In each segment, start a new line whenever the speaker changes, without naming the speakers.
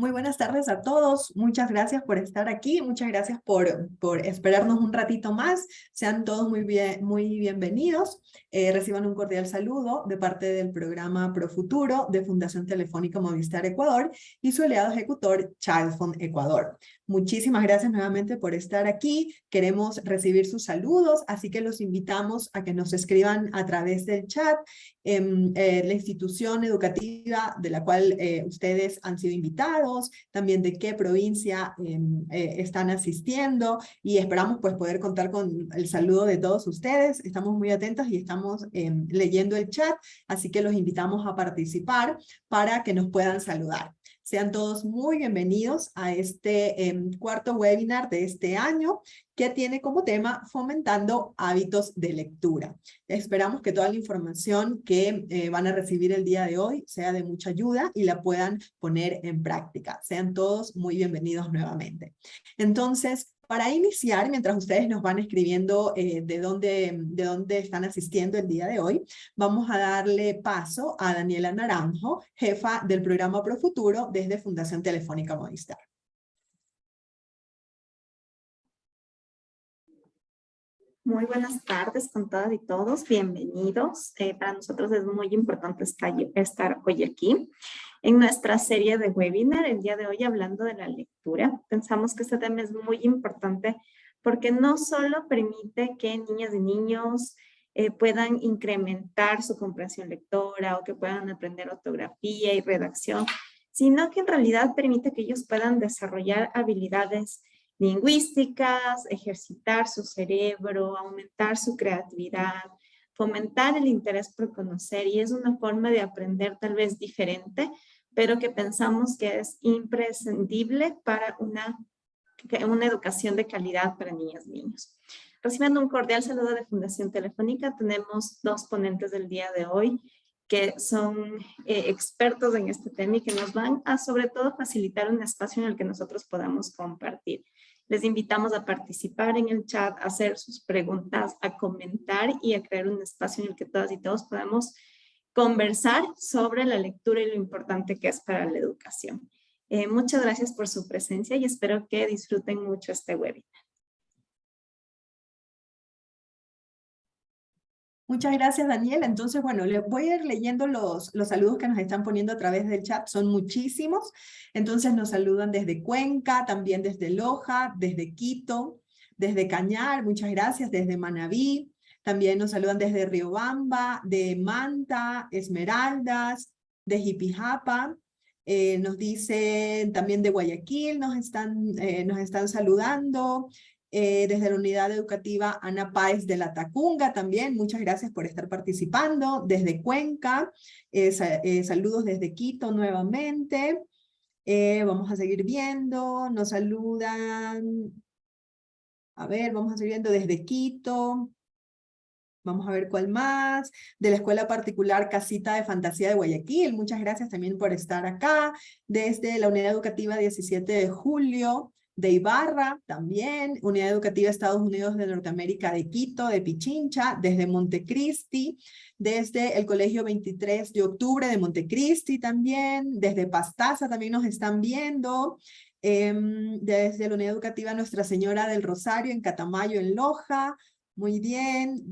Muy buenas tardes a todos. Muchas gracias por estar aquí. Muchas gracias por esperarnos un ratito más. Sean todos muy bienvenidos. Reciban un cordial saludo de parte del programa Profuturo de Fundación Telefónica Movistar Ecuador y su aliado ejecutor Childfund Ecuador. Muchísimas gracias nuevamente por estar aquí. Queremos recibir sus saludos, así que los invitamos a que nos escriban a través del chat la institución educativa de la cual ustedes han sido invitados, también de qué provincia están asistiendo, y esperamos pues poder contar con el saludo de todos ustedes. Estamos muy atentos y estamos leyendo el chat, así que los invitamos a participar para que nos puedan saludar. Sean todos muy bienvenidos a este cuarto webinar de este año, que tiene como tema Fomentando Hábitos de Lectura. Esperamos que toda la información que van a recibir el día de hoy sea de mucha ayuda y la puedan poner en práctica. Sean todos muy bienvenidos nuevamente. Entonces, para iniciar, mientras ustedes nos van escribiendo de dónde están asistiendo el día de hoy, vamos a darle paso a Daniela Naranjo, jefa del programa Profuturo desde Fundación Telefónica Movistar.
Muy buenas tardes con todas y todos, bienvenidos. Para nosotros es muy importante estar hoy aquí en nuestra serie de webinar, el día de hoy hablando de la lectura. Pensamos que este tema es muy importante porque no solo permite que niñas y niños puedan incrementar su comprensión lectora o que puedan aprender ortografía y redacción, sino que en realidad permite que ellos puedan desarrollar habilidades lingüísticas, ejercitar su cerebro, aumentar su creatividad, fomentar el interés por conocer, y es una forma de aprender tal vez diferente, pero que pensamos que es imprescindible para una educación de calidad para niñas y niños. Recibiendo un cordial saludo de Fundación Telefónica, tenemos dos ponentes del día de hoy que son expertos en este tema y que nos van a sobre todo facilitar un espacio en el que nosotros podamos compartir. Les invitamos a participar en el chat, a hacer sus preguntas, a comentar y a crear un espacio en el que todas y todos podamos conversar sobre la lectura y lo importante que es para la educación. Muchas gracias por su presencia y espero que disfruten mucho este webinar.
Muchas gracias, Daniela. Entonces, bueno, les voy a ir leyendo los saludos que nos están poniendo a través del chat. Son muchísimos. Entonces nos saludan desde Cuenca, también desde Loja, desde Quito, desde Cañar, muchas gracias, desde Manabí. También nos saludan desde Riobamba, de Manta, Esmeraldas, de Jipijapa. Nos dicen también de Guayaquil, nos están saludando. Desde la unidad educativa Ana Páez de la Tacunga también, muchas gracias por estar participando. Desde Cuenca, saludos desde Quito nuevamente. Vamos a seguir viendo, nos saludan. A ver, vamos a seguir viendo desde Quito. Vamos a ver cuál más. De la Escuela Particular Casita de Fantasía de Guayaquil, muchas gracias también por estar acá. Desde la Unidad Educativa 17 de Julio de Ibarra, también. Unidad Educativa Estados Unidos de Norteamérica de Quito, de Pichincha. Desde Montecristi. Desde el Colegio 23 de Octubre de Montecristi también. Desde Pastaza también nos están viendo. Desde la Unidad Educativa Nuestra Señora del Rosario en Catamayo, en Loja. Muy bien,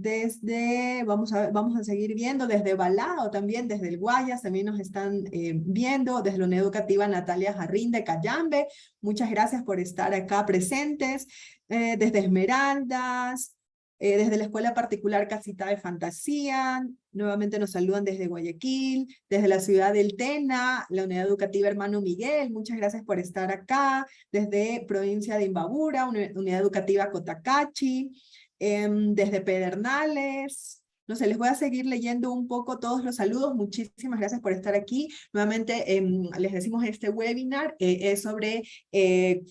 vamos a seguir viendo, desde Balao también, desde el Guayas también nos están viendo, desde la Unidad Educativa Natalia Jarrín de Cayambe, muchas gracias por estar acá presentes, desde Esmeraldas, desde la Escuela Particular Casita de Fantasía, nuevamente nos saludan desde Guayaquil, desde la ciudad del Tena, la Unidad Educativa Hermano Miguel, muchas gracias por estar acá, desde provincia de Imbabura, Unidad Educativa Cotacachi, desde Pedernales. No sé, les voy a seguir leyendo un poco todos los saludos. Muchísimas gracias por estar aquí. Nuevamente les decimos este webinar es sobre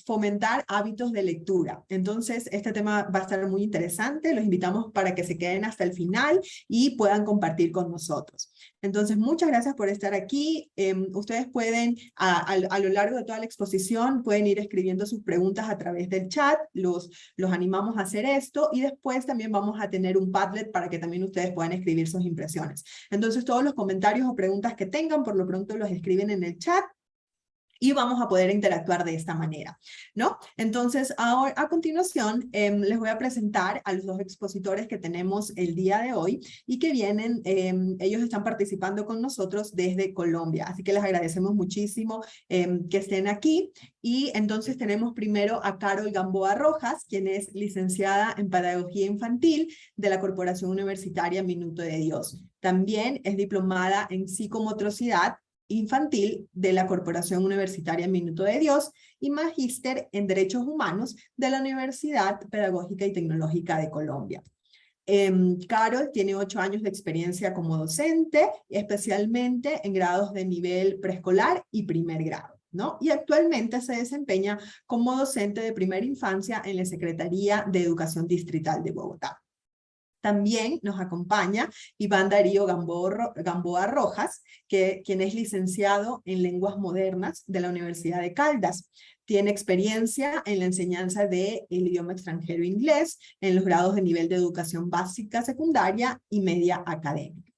fomentar hábitos de lectura. Entonces este tema va a estar muy interesante. Los invitamos para que se queden hasta el final y puedan compartir con nosotros. Entonces muchas gracias por estar aquí. Ustedes pueden a lo largo de toda la exposición pueden ir escribiendo sus preguntas a través del chat. Los animamos a hacer esto y después también vamos a tener un Padlet para que también ustedes puedan escribir sus impresiones. Entonces todos los comentarios o preguntas que tengan, por lo pronto los escriben en el chat y vamos a poder interactuar de esta manera, ¿no? Entonces, ahora, a continuación, les voy a presentar a los dos expositores que tenemos el día de hoy y que vienen, ellos están participando con nosotros desde Colombia, así que les agradecemos muchísimo que estén aquí. Y entonces tenemos primero a Carol Gamboa Rojas, quien es licenciada en Pedagogía Infantil de la Corporación Universitaria Minuto de Dios. También es diplomada en Psicomotricidad Infantil de la Corporación Universitaria Minuto de Dios y magíster en Derechos Humanos de la Universidad Pedagógica y Tecnológica de Colombia. Carol tiene 8 años de experiencia como docente, especialmente en grados de nivel preescolar y primer grado, ¿no? Y actualmente se desempeña como docente de primera infancia en la Secretaría de Educación Distrital de Bogotá. También nos acompaña Iván Darío Gamboa Rojas, quien es licenciado en Lenguas Modernas de la Universidad de Caldas. Tiene experiencia en la enseñanza del idioma extranjero inglés en los grados de nivel de educación básica, secundaria y media académica.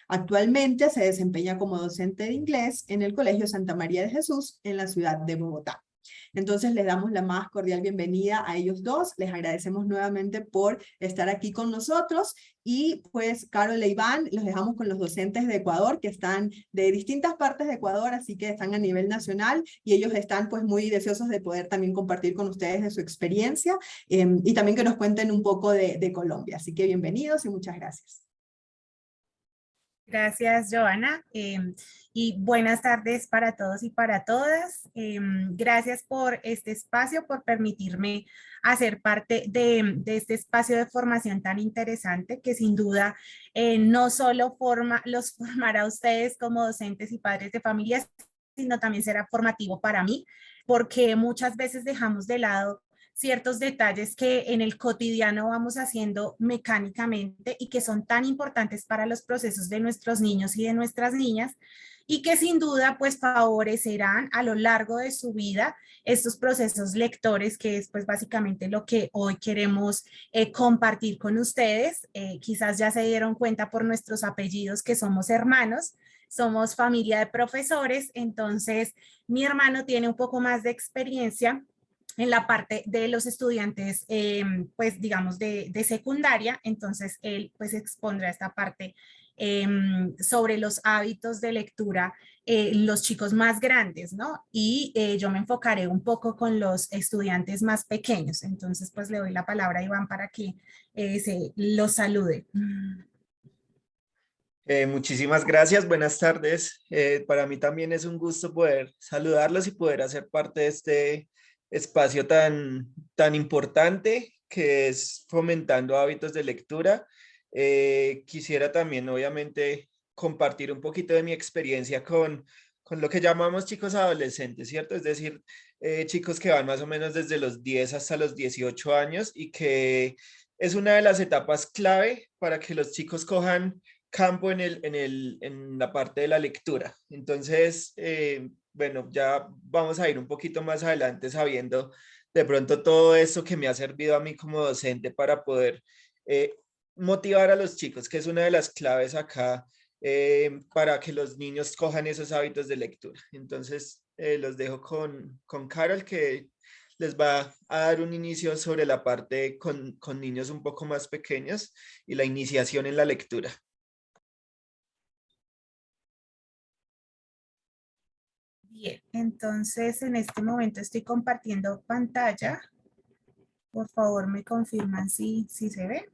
Actualmente se desempeña como docente de inglés en el Colegio Santa María de Jesús en la ciudad de Bogotá. Entonces les damos la más cordial bienvenida a ellos dos, les agradecemos nuevamente por estar aquí con nosotros y pues Carol e Iván los dejamos con los docentes de Ecuador que están de distintas partes de Ecuador, así que están a nivel nacional y ellos están pues muy deseosos de poder también compartir con ustedes de su experiencia y también que nos cuenten un poco de Colombia, así que bienvenidos y muchas gracias.
Gracias, Joana, y buenas tardes para todos y para todas. Gracias por este espacio, por permitirme hacer parte de este espacio de formación tan interesante que sin duda no solo los formará a ustedes como docentes y padres de familias, sino también será formativo para mí, porque muchas veces dejamos de lado ciertos detalles que en el cotidiano vamos haciendo mecánicamente y que son tan importantes para los procesos de nuestros niños y de nuestras niñas y que sin duda pues favorecerán a lo largo de su vida estos procesos lectores, que es pues básicamente lo que hoy queremos compartir con ustedes. Quizás ya se dieron cuenta por nuestros apellidos que somos hermanos, somos familia de profesores, entonces mi hermano tiene un poco más de experiencia en la parte de los estudiantes, pues digamos de secundaria, entonces él pues expondrá esta parte sobre los hábitos de lectura, los chicos más grandes, ¿no? Y yo me enfocaré un poco con los estudiantes más pequeños, entonces pues le doy la palabra a Iván para que se los salude.
Muchísimas gracias, buenas tardes. Para mí también es un gusto poder saludarlos y poder hacer parte de este espacio tan importante que es fomentando hábitos de lectura. Quisiera también, obviamente, compartir un poquito de mi experiencia con lo que llamamos chicos adolescentes, ¿cierto? Es decir, chicos que van más o menos desde los 10 hasta los 18 años y que es una de las etapas clave para que los chicos cojan campo en la parte de la lectura. Entonces, bueno, ya vamos a ir un poquito más adelante sabiendo de pronto todo eso que me ha servido a mí como docente para poder motivar a los chicos, que es una de las claves acá para que los niños cojan esos hábitos de lectura. Entonces, los dejo con Carol, que les va a dar un inicio sobre la parte con niños un poco más pequeños y la iniciación en la lectura.
Bien, entonces en este momento estoy compartiendo pantalla. Por favor, me confirman si se ve.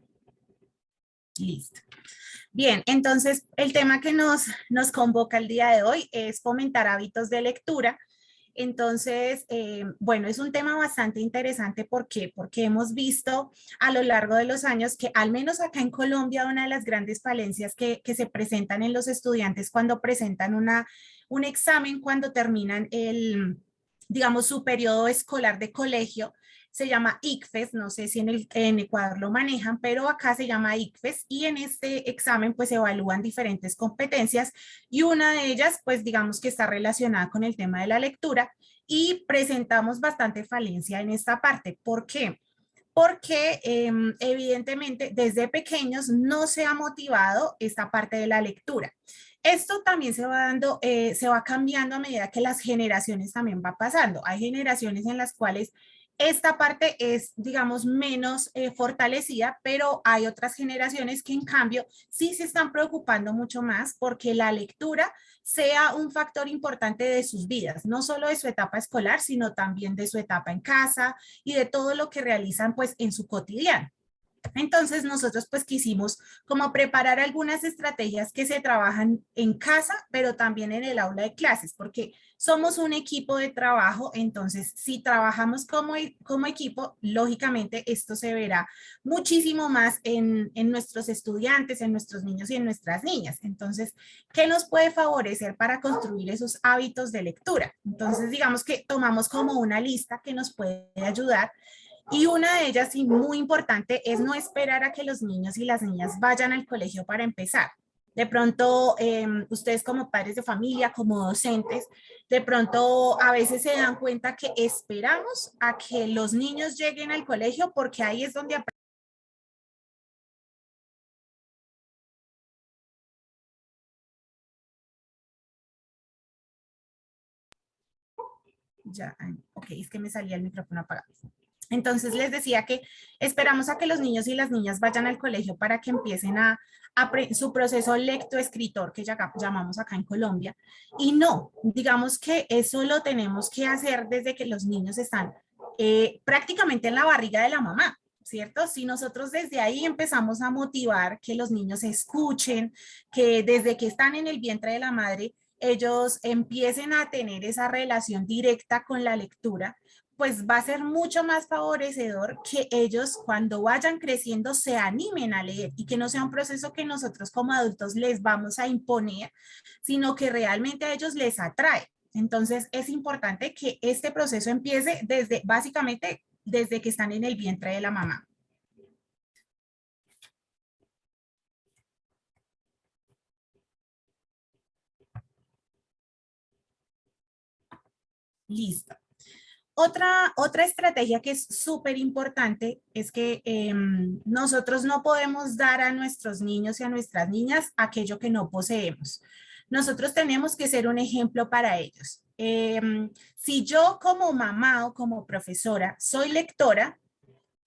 Listo. Bien, entonces el tema que nos convoca el día de hoy es fomentar hábitos de lectura. Entonces, bueno, es un tema bastante interesante. ¿Por qué? Porque hemos visto a lo largo de los años que al menos acá en Colombia una de las grandes falencias que se presentan en los estudiantes cuando presentan un examen, cuando terminan digamos, su periodo escolar de colegio, se llama ICFES, no sé si en Ecuador lo manejan, pero acá se llama ICFES y en este examen pues se evalúan diferentes competencias y una de ellas pues digamos que está relacionada con el tema de la lectura y presentamos bastante falencia en esta parte. ¿Por qué? Porque evidentemente desde pequeños no se ha motivado esta parte de la lectura. Esto también se va dando, se va cambiando a medida que las generaciones también va pasando. Hay generaciones en las cuales esta parte es, digamos, menos fortalecida, pero hay otras generaciones que en cambio sí se están preocupando mucho más porque la lectura sea un factor importante de sus vidas, no solo de su etapa escolar, sino también de su etapa en casa y de todo lo que realizan pues en su cotidiano. Entonces nosotros pues quisimos como preparar algunas estrategias que se trabajan en casa, pero también en el aula de clases, porque somos un equipo de trabajo, entonces si trabajamos como equipo, lógicamente esto se verá muchísimo más en nuestros estudiantes, en nuestros niños y en nuestras niñas. Entonces, ¿qué nos puede favorecer para construir esos hábitos de lectura? Entonces, digamos que tomamos como una lista que nos puede ayudar y una de ellas, y muy importante, es no esperar a que los niños y las niñas vayan al colegio para empezar. De pronto, ustedes como padres de familia, como docentes, de pronto a veces se dan cuenta que esperamos a que los niños lleguen al colegio porque ahí es donde ya, ok, es que me salía el micrófono apagado. Entonces les decía que esperamos a que los niños y las niñas vayan al colegio para que empiecen a su proceso lectoescritor que ya llamamos acá en Colombia. Y no, digamos que eso lo tenemos que hacer desde que los niños están prácticamente en la barriga de la mamá, ¿cierto? Si nosotros desde ahí empezamos a motivar que los niños escuchen, que desde que están en el vientre de la madre, ellos empiecen a tener esa relación directa con la lectura, pues va a ser mucho más favorecedor que ellos cuando vayan creciendo se animen a leer y que no sea un proceso que nosotros como adultos les vamos a imponer, sino que realmente a ellos les atrae. Entonces es importante que este proceso empiece desde, básicamente, desde que están en el vientre de la mamá. Listo. Otra estrategia que es súper importante es que nosotros no podemos dar a nuestros niños y a nuestras niñas aquello que no poseemos. Nosotros tenemos que ser un ejemplo para ellos. Si yo como mamá o como profesora soy lectora,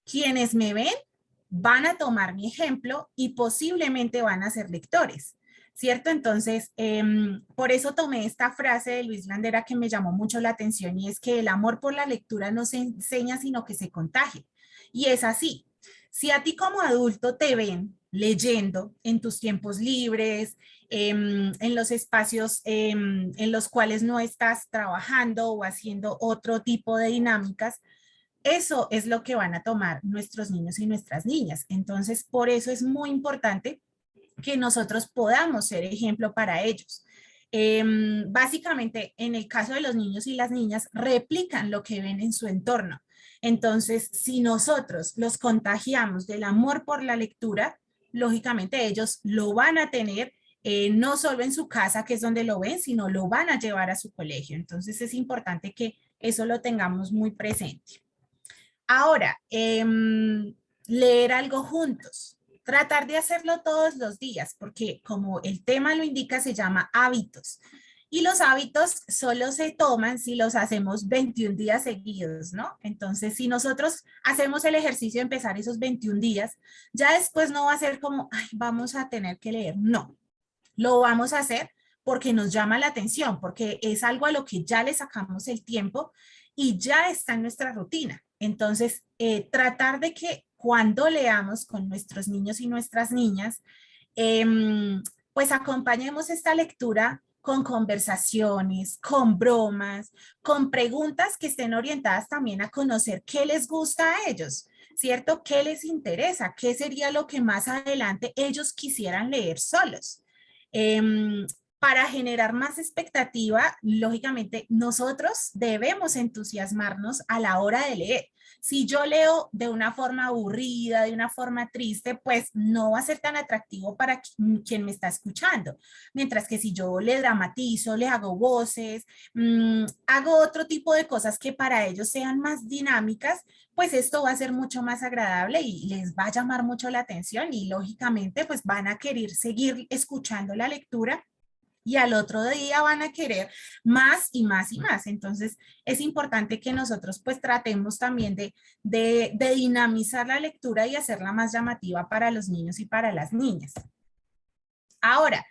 quienes me ven van a tomar mi ejemplo y posiblemente van a ser lectores. ¿Cierto? Entonces, por eso tomé esta frase de Luis Landera que me llamó mucho la atención y es que el amor por la lectura no se enseña, sino que se contagia. Y es así. Si a ti como adulto te ven leyendo en tus tiempos libres, en los espacios en los cuales no estás trabajando o haciendo otro tipo de dinámicas, eso es lo que van a tomar nuestros niños y nuestras niñas. Entonces, por eso es muy importante que nosotros podamos ser ejemplo para ellos. Básicamente, en el caso de los niños y las niñas, replican lo que ven en su entorno. Entonces, si nosotros los contagiamos del amor por la lectura, lógicamente ellos lo van a tener no solo en su casa, que es donde lo ven, sino lo van a llevar a su colegio. Entonces, es importante que eso lo tengamos muy presente. Ahora, leer algo juntos. Tratar de hacerlo todos los días, porque como el tema lo indica, se llama hábitos. Y los hábitos solo se toman si los hacemos 21 días seguidos, ¿no? Entonces, si nosotros hacemos el ejercicio de empezar esos 21 días, ya después no va a ser como, ay, vamos a tener que leer. No, lo vamos a hacer porque nos llama la atención, porque es algo a lo que ya le sacamos el tiempo y ya está en nuestra rutina. Entonces, tratar de que cuando leamos con nuestros niños y nuestras niñas, pues acompañemos esta lectura con conversaciones, con bromas, con preguntas que estén orientadas también a conocer qué les gusta a ellos, ¿cierto? ¿Qué les interesa? ¿Qué sería lo que más adelante ellos quisieran leer solos? Para generar más expectativa, lógicamente, nosotros debemos entusiasmarnos a la hora de leer. Si yo leo de una forma aburrida, de una forma triste, pues no va a ser tan atractivo para quien me está escuchando. Mientras que si yo le dramatizo, le hago voces, hago otro tipo de cosas que para ellos sean más dinámicas, pues esto va a ser mucho más agradable y les va a llamar mucho la atención y lógicamente pues van a querer seguir escuchando la lectura y al otro día van a querer más y más y más. Entonces, es importante que nosotros pues tratemos también de dinamizar la lectura y hacerla más llamativa para los niños y para las niñas. Ahora,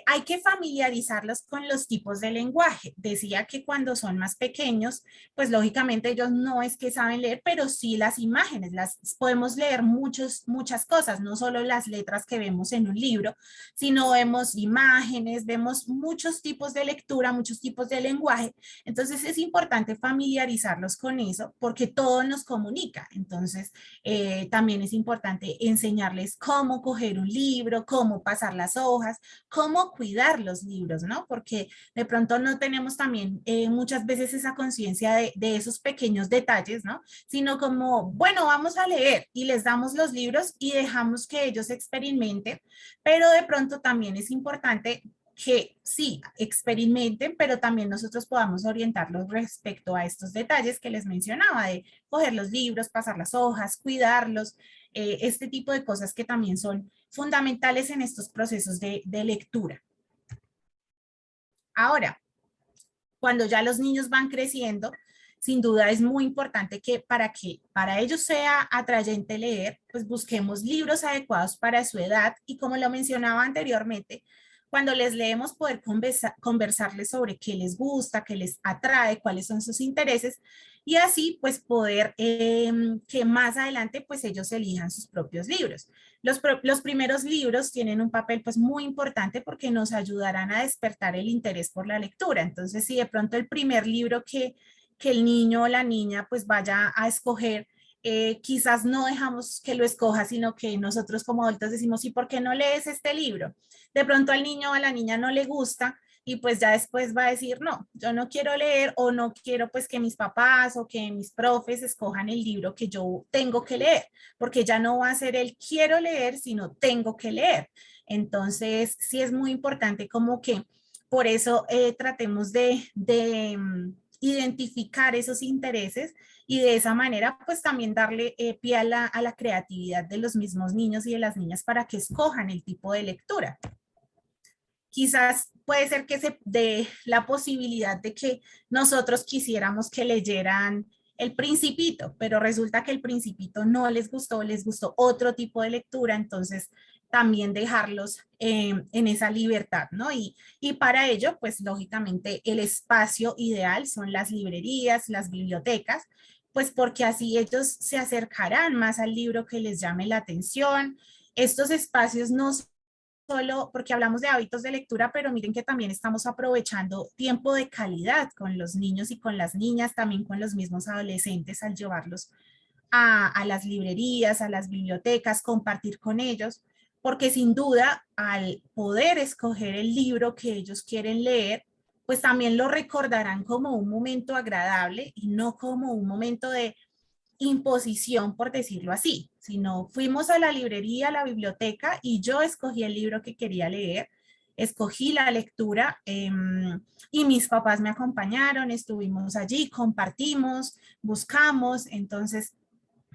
hay que familiarizarlos con los tipos de lenguaje. Decía que cuando son más pequeños, pues lógicamente ellos no es que saben leer, pero sí las imágenes, las podemos leer muchas cosas, no solo las letras que vemos en un libro, sino vemos imágenes, vemos muchos tipos de lectura, muchos tipos de lenguaje. Entonces es importante familiarizarlos con eso porque todo nos comunica. Entonces también es importante enseñarles cómo coger un libro, cómo pasar las hojas, cómo cuidar los libros, ¿no? Porque de pronto no tenemos también muchas veces esa conciencia de esos pequeños detalles, ¿no? Sino como, bueno, vamos a leer y les damos los libros y dejamos que ellos experimenten, pero de pronto también es importante que sí, experimenten, pero también nosotros podamos orientarlos respecto a estos detalles que les mencionaba, de coger los libros, pasar las hojas, cuidarlos, este tipo de cosas que también son fundamentales en estos procesos de lectura. Ahora, cuando ya los niños van creciendo, sin duda es muy importante que para ellos sea atrayente leer, pues busquemos libros adecuados para su edad y como lo mencionaba anteriormente, cuando les leemos poder conversarles sobre qué les gusta, qué les atrae, cuáles son sus intereses y así pues poder que más adelante pues ellos elijan sus propios libros. Los primeros libros tienen un papel pues muy importante porque nos ayudarán a despertar el interés por la lectura. Entonces, si de pronto el primer libro que el niño o la niña pues vaya a escoger, quizás no dejamos que lo escoja, sino que nosotros como adultos decimos, ¿y por qué no lees este libro? De pronto al niño o a la niña no le gusta y pues ya después va a decir, no, yo no quiero leer o no quiero pues que mis papás o que mis profes escojan el libro que yo tengo que leer, porque ya no va a ser el quiero leer, sino tengo que leer. Entonces, sí es muy importante como que por eso tratemos de identificar esos intereses y de esa manera pues también darle pie a la creatividad de los mismos niños y de las niñas para que escojan el tipo de lectura. Quizás puede ser que se dé la posibilidad de que nosotros quisiéramos que leyeran El Principito, pero resulta que El Principito no les gustó otro tipo de lectura, entonces también dejarlos en esa libertad, ¿no? Y para ello, pues lógicamente el espacio ideal son las librerías, las bibliotecas, pues porque así ellos se acercarán más al libro que les llame la atención. Estos espacios no solo porque hablamos de hábitos de lectura, pero miren que también estamos aprovechando tiempo de calidad con los niños y con las niñas, también con los mismos adolescentes al llevarlos a las librerías, a las bibliotecas, compartir con ellos, porque sin duda al poder escoger el libro que ellos quieren leer, pues también lo recordarán como un momento agradable y no como un momento de imposición, por decirlo así, sino fuimos a la librería, a la biblioteca y yo escogí el libro que quería leer, escogí la lectura y mis papás me acompañaron, estuvimos allí, compartimos, buscamos, entonces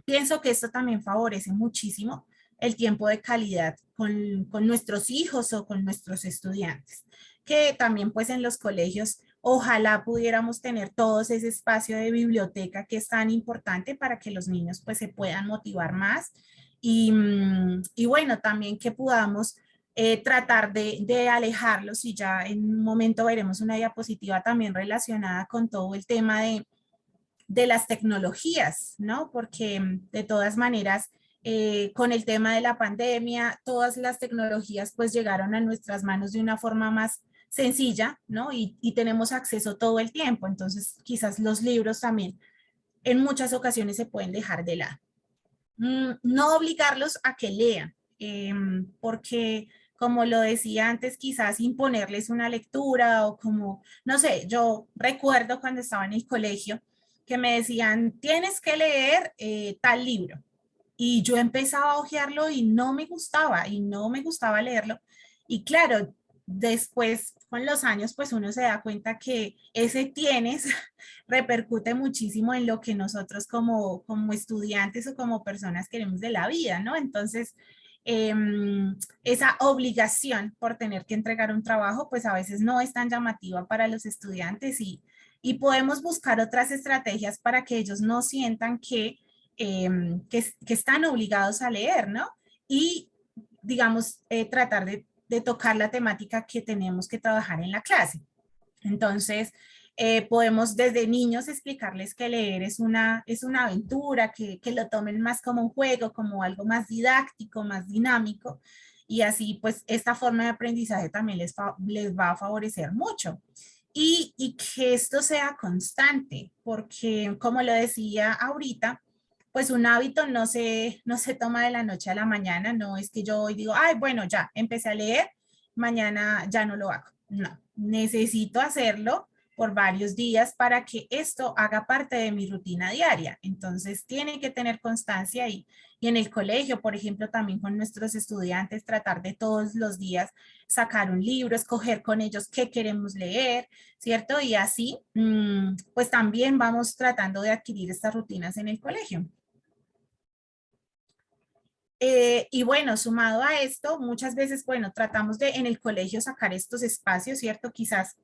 pienso que esto también favorece muchísimo el tiempo de calidad con nuestros hijos o con nuestros estudiantes, que también pues en los colegios ojalá pudiéramos tener todos ese espacio de biblioteca que es tan importante para que los niños pues se puedan motivar más y bueno, también que podamos tratar de alejarlos y ya en un momento veremos una diapositiva también relacionada con todo el tema de las tecnologías, ¿no? Porque de todas maneras, con el tema de la pandemia, todas las tecnologías pues llegaron a nuestras manos de una forma más sencilla, ¿no? Y tenemos acceso todo el tiempo, entonces quizás los libros también en muchas ocasiones se pueden dejar de lado. No obligarlos a que lean, porque como lo decía antes, quizás imponerles una lectura o como, no sé, yo recuerdo cuando estaba en el colegio que me decían, tienes que leer tal libro. Y yo empezaba a hojearlo y no me gustaba leerlo. Y claro, después con los años, pues uno se da cuenta que ese tienes repercute muchísimo en lo que nosotros como estudiantes o como personas queremos de la vida, ¿no? Entonces, esa obligación por tener que entregar un trabajo, pues a veces no es tan llamativa para los estudiantes y podemos buscar otras estrategias para que ellos no sientan que están obligados a leer, ¿no? Y, digamos, tratar de tocar la temática que tenemos que trabajar en la clase. Entonces, podemos desde niños explicarles que leer es una aventura, que lo tomen más como un juego, como algo más didáctico, más dinámico, y así pues esta forma de aprendizaje también les va a favorecer mucho. Y que esto sea constante, porque como lo decía ahorita, pues un hábito no se toma de la noche a la mañana, no es que yo hoy digo, ay, bueno, ya empecé a leer, mañana ya no lo hago. No, necesito hacerlo por varios días para que esto haga parte de mi rutina diaria. Entonces, tiene que tener constancia y en el colegio, por ejemplo, también con nuestros estudiantes, tratar de todos los días sacar un libro, escoger con ellos qué queremos leer, ¿cierto? Y así, pues también vamos tratando de adquirir estas rutinas en el colegio. Y bueno, sumado a esto, muchas veces, bueno, tratamos de en el colegio sacar estos espacios, ¿cierto? Quizás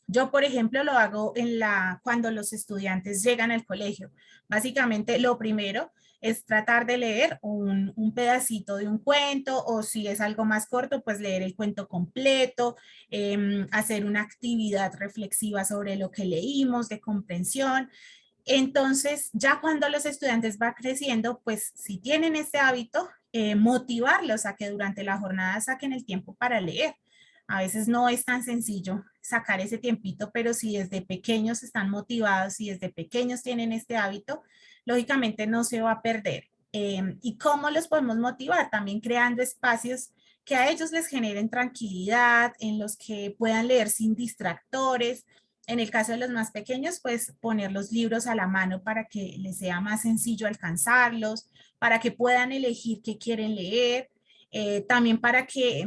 yo, por ejemplo, lo hago cuando los estudiantes llegan al colegio. Básicamente, lo primero es tratar de leer un pedacito de un cuento o si es algo más corto, pues leer el cuento completo, hacer una actividad reflexiva sobre lo que leímos, de comprensión. Entonces, ya cuando los estudiantes van creciendo, pues si tienen este hábito, motivarlos a que durante la jornada saquen el tiempo para leer. A veces no es tan sencillo sacar ese tiempito, pero si desde pequeños están motivados y desde pequeños tienen este hábito, lógicamente no se va a perder. ¿Y cómo los podemos motivar? También creando espacios que a ellos les generen tranquilidad, en los que puedan leer sin distractores. En el caso de los más pequeños, pues poner los libros a la mano para que les sea más sencillo alcanzarlos, para que puedan elegir qué quieren leer, también para que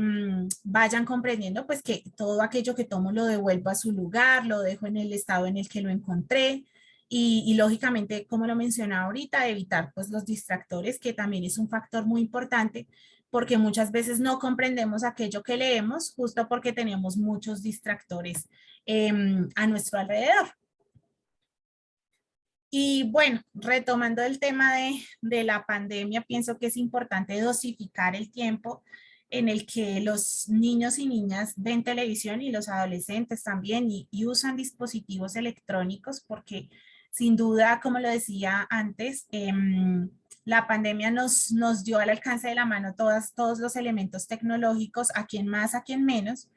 vayan comprendiendo pues que todo aquello que tomo lo devuelvo a su lugar, lo dejo en el estado en el que lo encontré y lógicamente, como lo mencionaba ahorita, evitar pues los distractores, que también es un factor muy importante porque muchas veces no comprendemos aquello que leemos justo porque tenemos muchos distractores a nuestro alrededor. Y bueno, retomando el tema de la pandemia, pienso que es importante dosificar el tiempo en el que los niños y niñas ven televisión y los adolescentes también y usan dispositivos electrónicos porque sin duda, como lo decía antes, la pandemia nos dio al alcance de la mano todos los elementos tecnológicos, a quien más, a quien menos,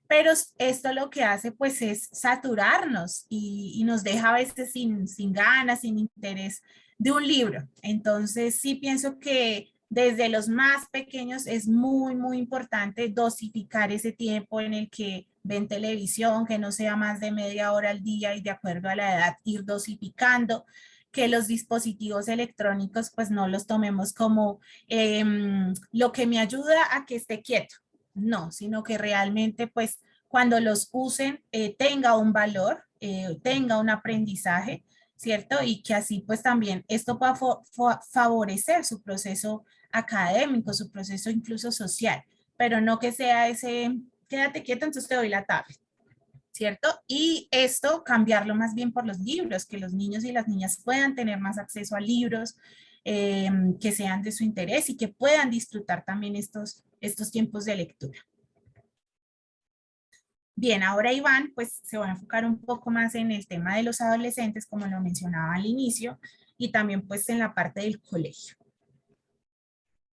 pero esto lo que hace pues es saturarnos y nos deja a veces sin ganas, sin interés de un libro. Entonces sí pienso que desde los más pequeños es muy importante dosificar ese tiempo en el que ven televisión, que no sea más de media hora al día y de acuerdo a la edad ir dosificando, que los dispositivos electrónicos pues no los tomemos como lo que me ayuda a que esté quieto. No, sino que realmente pues cuando los usen tenga un valor, tenga un aprendizaje, ¿cierto? Y que así pues también esto pueda favorecer su proceso académico, su proceso incluso social, pero no que sea ese, quédate quieto, entonces te doy la tablet, ¿cierto? Y esto cambiarlo más bien por los libros, que los niños y las niñas puedan tener más acceso a libros que sean de su interés y que puedan disfrutar también estos tiempos de lectura. Bien, ahora Iván pues se va a enfocar un poco más en el tema de los adolescentes, como lo mencionaba al inicio, y también pues en la parte del colegio.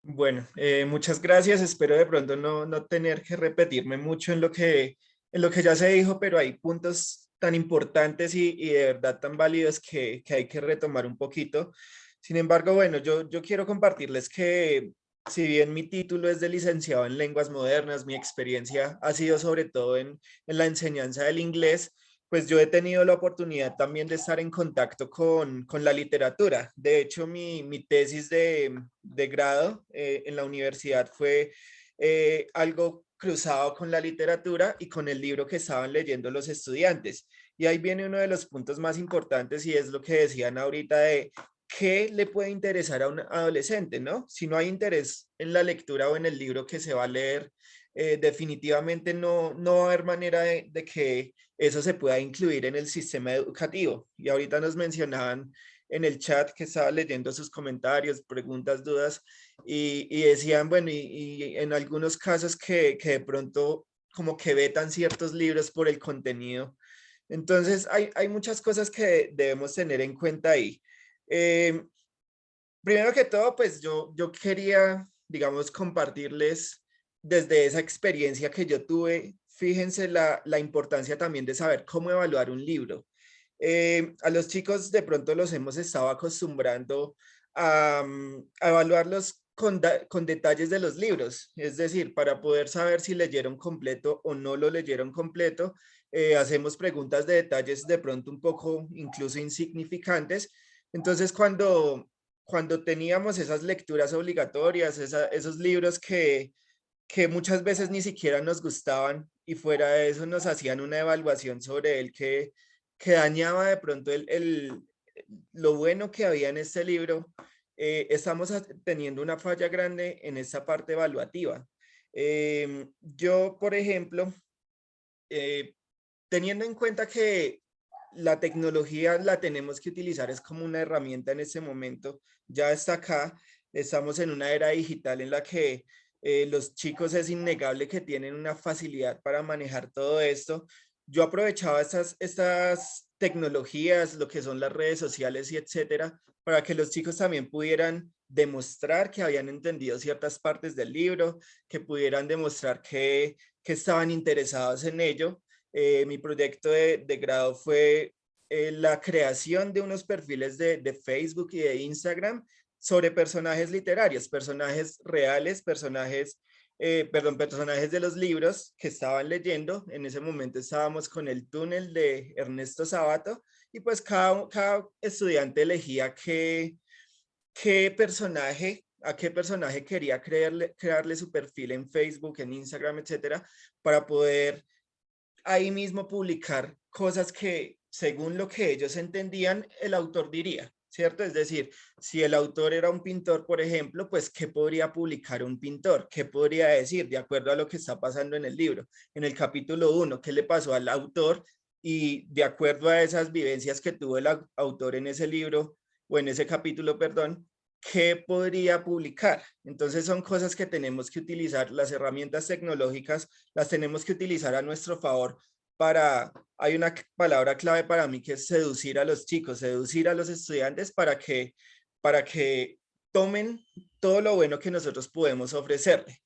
Bueno, muchas gracias. Espero de pronto no tener que repetirme mucho en lo que ya se dijo, pero hay puntos tan importantes y de verdad tan válidos que hay que retomar un poquito. Sin embargo, bueno, yo quiero compartirles que si bien mi título es de licenciado en lenguas modernas, mi experiencia ha sido sobre todo en la enseñanza del inglés, pues yo he tenido la oportunidad también de estar en contacto con la literatura. De hecho, mi tesis de grado en la universidad fue algo cruzado con la literatura y con el libro que estaban leyendo los estudiantes. Y ahí viene uno de los puntos más importantes y es lo que decían ahorita de qué le puede interesar a un adolescente, ¿no? Si no hay interés en la lectura o en el libro que se va a leer, definitivamente no va a haber manera de que eso se pueda incluir en el sistema educativo. Y ahorita nos mencionaban en el chat que estaba leyendo sus comentarios, preguntas, dudas, y decían, bueno, y en algunos casos que de pronto como que vetan ciertos libros por el contenido. Entonces, hay muchas cosas que debemos tener en cuenta ahí. Primero que todo, pues yo quería, digamos, compartirles desde esa experiencia que yo tuve, fíjense la importancia también de saber cómo evaluar un libro. A los chicos de pronto los hemos estado acostumbrando a evaluarlos con detalles de los libros, es decir, para poder saber si leyeron completo o no lo leyeron completo, hacemos preguntas de detalles de pronto un poco incluso insignificantes. Entonces, cuando teníamos esas lecturas obligatorias, esos libros que muchas veces ni siquiera nos gustaban y fuera de eso nos hacían una evaluación sobre él que dañaba de pronto lo bueno que había en este libro, estamos teniendo una falla grande en esta parte evaluativa. Yo, por ejemplo, eh, teniendo en cuenta que la tecnología la tenemos que utilizar es como una herramienta en este momento, ya está acá, estamos en una era digital en la que los chicos es innegable que tienen una facilidad para manejar todo esto. Yo aprovechaba estas tecnologías, lo que son las redes sociales y etcétera, para que los chicos también pudieran demostrar que habían entendido ciertas partes del libro, que pudieran demostrar que estaban interesados en ello. Mi proyecto de grado fue la creación de unos perfiles de Facebook y de Instagram sobre personajes literarios, personajes reales, personajes de los libros que estaban leyendo. En ese momento estábamos con El túnel de Ernesto Sabato y pues cada estudiante elegía a qué personaje quería crearle su perfil en Facebook, en Instagram, etcétera, para poder ahí mismo publicar cosas que, según lo que ellos entendían, el autor diría, ¿cierto? Es decir, si el autor era un pintor, por ejemplo, pues, ¿qué podría publicar un pintor? ¿Qué podría decir de acuerdo a lo que está pasando en el libro? En el capítulo 1, ¿qué le pasó al autor? Y de acuerdo a esas vivencias que tuvo el autor en ese libro, o en ese capítulo, perdón, ¿qué podría publicar? Entonces son cosas que tenemos que utilizar, las herramientas tecnológicas las tenemos que utilizar a nuestro favor hay una palabra clave para mí que es seducir a los chicos, seducir a los estudiantes para que tomen todo lo bueno que nosotros podemos ofrecerle.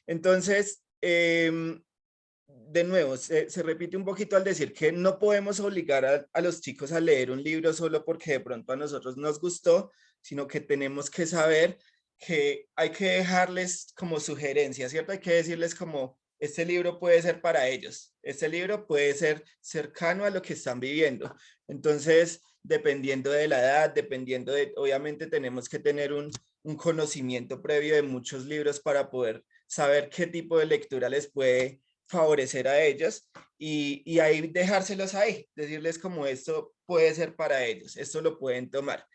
Entonces, de nuevo, se repite un poquito al decir que no podemos obligar a los chicos a leer un libro solo porque de pronto a nosotros nos gustó, sino que tenemos que saber que hay que dejarles como sugerencias, ¿cierto? Hay que decirles como, este libro puede ser para ellos, este libro puede ser cercano a lo que están viviendo. Entonces, dependiendo de la edad, obviamente tenemos que tener un conocimiento previo de muchos libros para poder saber qué tipo de lectura les puede favorecer a ellos y ahí dejárselos ahí, decirles como esto puede ser para ellos, esto lo pueden tomar.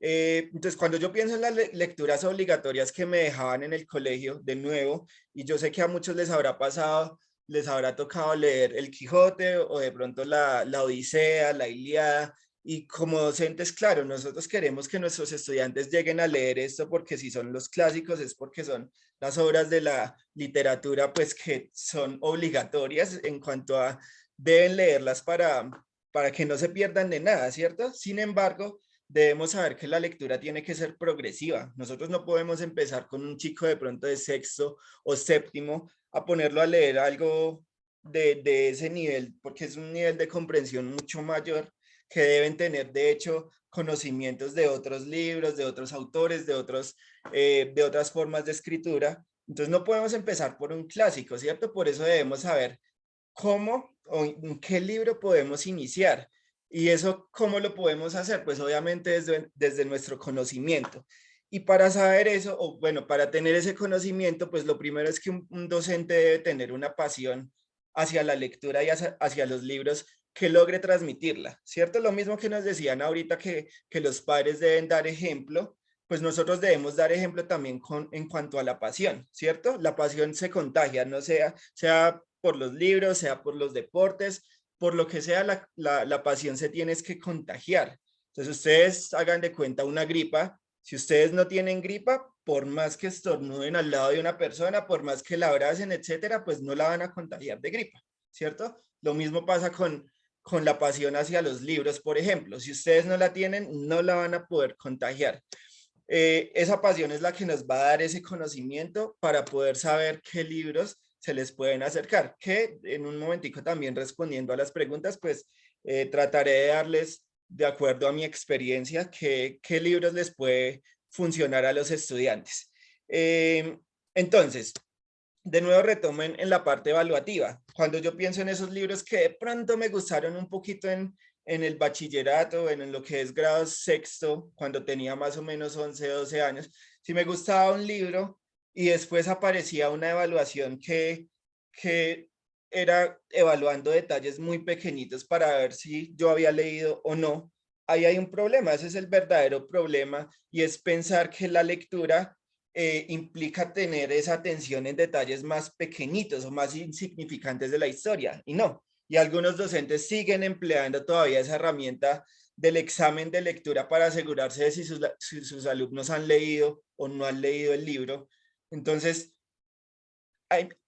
Entonces, cuando yo pienso en las lecturas obligatorias que me dejaban en el colegio, de nuevo, y yo sé que a muchos les habrá pasado, les habrá tocado leer El Quijote o de pronto la Odisea, la Ilíada, y como docentes, claro, nosotros queremos que nuestros estudiantes lleguen a leer esto porque si son los clásicos es porque son las obras de la literatura, pues que son obligatorias en cuanto a deben leerlas para que no se pierdan de nada, ¿cierto? Sin embargo, debemos saber que la lectura tiene que ser progresiva. Nosotros no podemos empezar con un chico de pronto de sexto o séptimo a ponerlo a leer algo de ese nivel, porque es un nivel de comprensión mucho mayor que deben tener, de hecho, conocimientos de otros libros, de otros autores, de otras formas de escritura. Entonces no podemos empezar por un clásico, ¿cierto? Por eso debemos saber cómo o en qué libro podemos iniciar. ¿Y eso cómo lo podemos hacer? Pues obviamente desde nuestro conocimiento. Y para saber eso, o bueno, para tener ese conocimiento, pues lo primero es que un docente debe tener una pasión hacia la lectura y hacia los libros, que logre transmitirla, ¿cierto? Lo mismo que nos decían ahorita que los padres deben dar ejemplo, pues nosotros debemos dar ejemplo también en cuanto a la pasión, ¿cierto? La pasión se contagia, no sea por los libros, sea por los deportes, por lo que sea, la pasión se tiene que contagiar. Entonces ustedes hagan de cuenta una gripa. Si ustedes no tienen gripa, por más que estornuden al lado de una persona, por más que la abracen, etcétera, pues no la van a contagiar de gripa, ¿cierto? Lo mismo pasa con la pasión hacia los libros, por ejemplo. Si ustedes no la tienen, no la van a poder contagiar. Esa pasión es la que nos va a dar ese conocimiento para poder saber qué libros se les pueden acercar, que en un momentico también respondiendo a las preguntas, pues trataré de darles, de acuerdo a mi experiencia, qué libros les puede funcionar a los estudiantes. Entonces, de nuevo retomo en la parte evaluativa. Cuando yo pienso en esos libros que de pronto me gustaron un poquito en el bachillerato, en lo que es grado sexto, cuando tenía más o menos 11, 12 años, si me gustaba un libro y después aparecía una evaluación que era evaluando detalles muy pequeñitos para ver si yo había leído o no, ahí hay un problema. Ese es el verdadero problema, y es pensar que la lectura implica tener esa atención en detalles más pequeñitos o más insignificantes de la historia, y no. Y algunos docentes siguen empleando todavía esa herramienta del examen de lectura para asegurarse de si sus alumnos han leído o no han leído el libro. Entonces,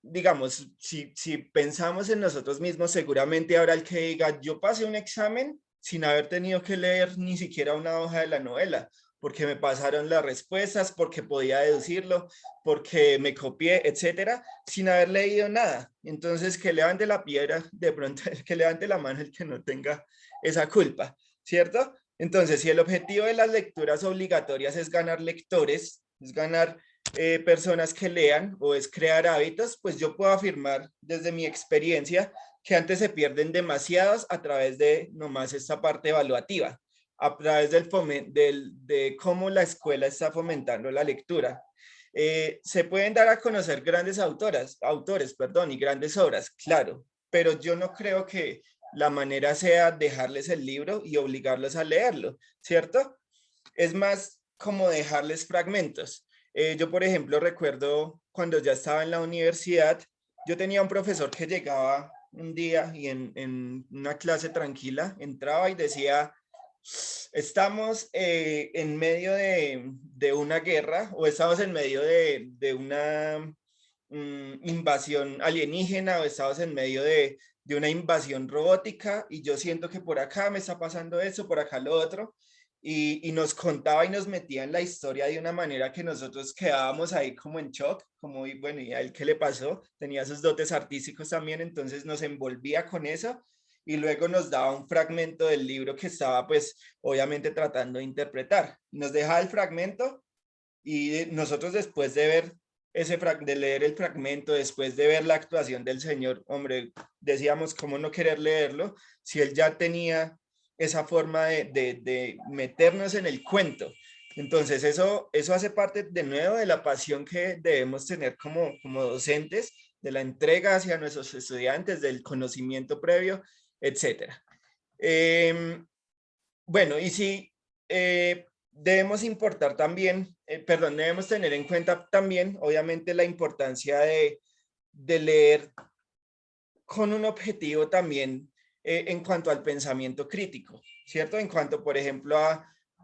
digamos, si pensamos en nosotros mismos, seguramente habrá el que diga, yo pasé un examen sin haber tenido que leer ni siquiera una hoja de la novela, porque me pasaron las respuestas, porque podía deducirlo, porque me copié, etcétera, sin haber leído nada. Entonces, que levante la piedra, de pronto, que levante la mano el que no tenga esa culpa, ¿cierto? Entonces, si el objetivo de las lecturas obligatorias es ganar lectores, es ganar personas que lean o es crear hábitos, pues yo puedo afirmar desde mi experiencia que antes se pierden demasiados a través de nomás esta parte evaluativa, a través de cómo la escuela está fomentando la lectura. Se pueden dar a conocer grandes autores, y grandes obras, claro, pero yo no creo que la manera sea dejarles el libro y obligarlos a leerlo, ¿cierto? Es más como dejarles fragmentos. Yo, por ejemplo, recuerdo cuando ya estaba en la universidad, yo tenía un profesor que llegaba un día y en una clase tranquila entraba y decía, estamos en medio de una guerra, o estamos en medio de una invasión alienígena, o estamos en medio de una invasión robótica, y yo siento que por acá me está pasando eso, por acá lo otro. Y nos contaba y nos metía en la historia de una manera que nosotros quedábamos ahí como en shock, como, y bueno, ¿y a él qué le pasó? Tenía sus dotes artísticos también, entonces nos envolvía con eso, y luego nos daba un fragmento del libro que estaba, pues, obviamente tratando de interpretar. Nos dejaba el fragmento, y nosotros después de ver de leer el fragmento, después de ver la actuación del señor, hombre, decíamos, ¿cómo no querer leerlo? Si él ya tenía esa forma de meternos en el cuento. Entonces, eso hace parte de nuevo de la pasión que debemos tener como docentes, de la entrega hacia nuestros estudiantes, del conocimiento previo, etcétera. Bueno, y si debemos importar también, debemos tener en cuenta también, obviamente, la importancia de leer con un objetivo también en cuanto al pensamiento crítico, ¿cierto? En cuanto, por ejemplo,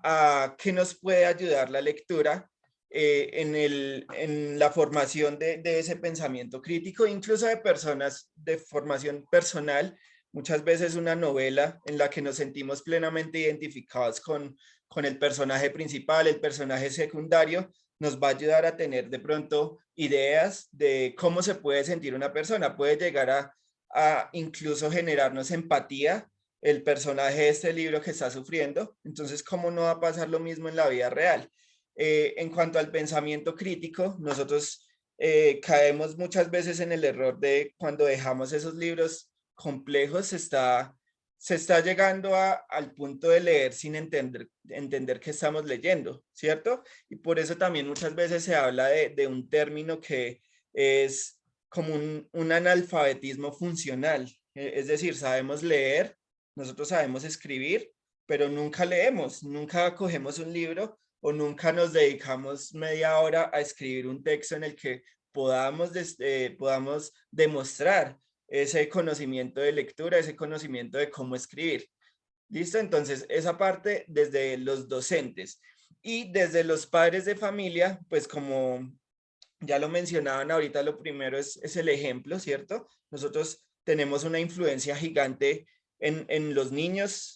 a qué nos puede ayudar la lectura en la formación de ese pensamiento crítico, incluso de personas de formación personal. Muchas veces una novela en la que nos sentimos plenamente identificados con el personaje principal, el personaje secundario, nos va a ayudar a tener de pronto ideas de cómo se puede sentir una persona. Puede llegar a incluso generarnos empatía el personaje de este libro que está sufriendo. Entonces, ¿cómo no va a pasar lo mismo en la vida real? En cuanto al pensamiento crítico, nosotros caemos muchas veces en el error de cuando dejamos esos libros complejos, se está llegando al punto de leer sin entender qué estamos leyendo, ¿cierto? Y por eso también muchas veces se habla de un término que es como un analfabetismo funcional. Es decir, sabemos leer, nosotros sabemos escribir, pero nunca leemos, nunca cogemos un libro o nunca nos dedicamos media hora a escribir un texto en el que podamos demostrar ese conocimiento de lectura, ese conocimiento de cómo escribir. ¿Listo? Entonces, esa parte desde los docentes y desde los padres de familia, pues como ya lo mencionaban ahorita, lo primero es el ejemplo, ¿cierto? Nosotros tenemos una influencia gigante en los niños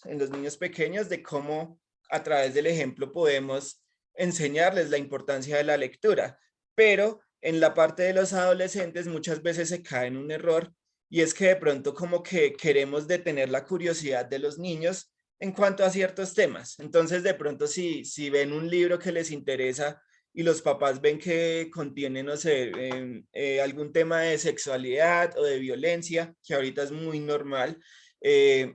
pequeños, de cómo a través del ejemplo podemos enseñarles la importancia de la lectura, pero en la parte de los adolescentes muchas veces se cae en un error, y es que de pronto como que queremos detener la curiosidad de los niños en cuanto a ciertos temas. Entonces de pronto si ven un libro que les interesa y los papás ven que contiene, no sé, algún tema de sexualidad o de violencia, que ahorita es muy normal, eh,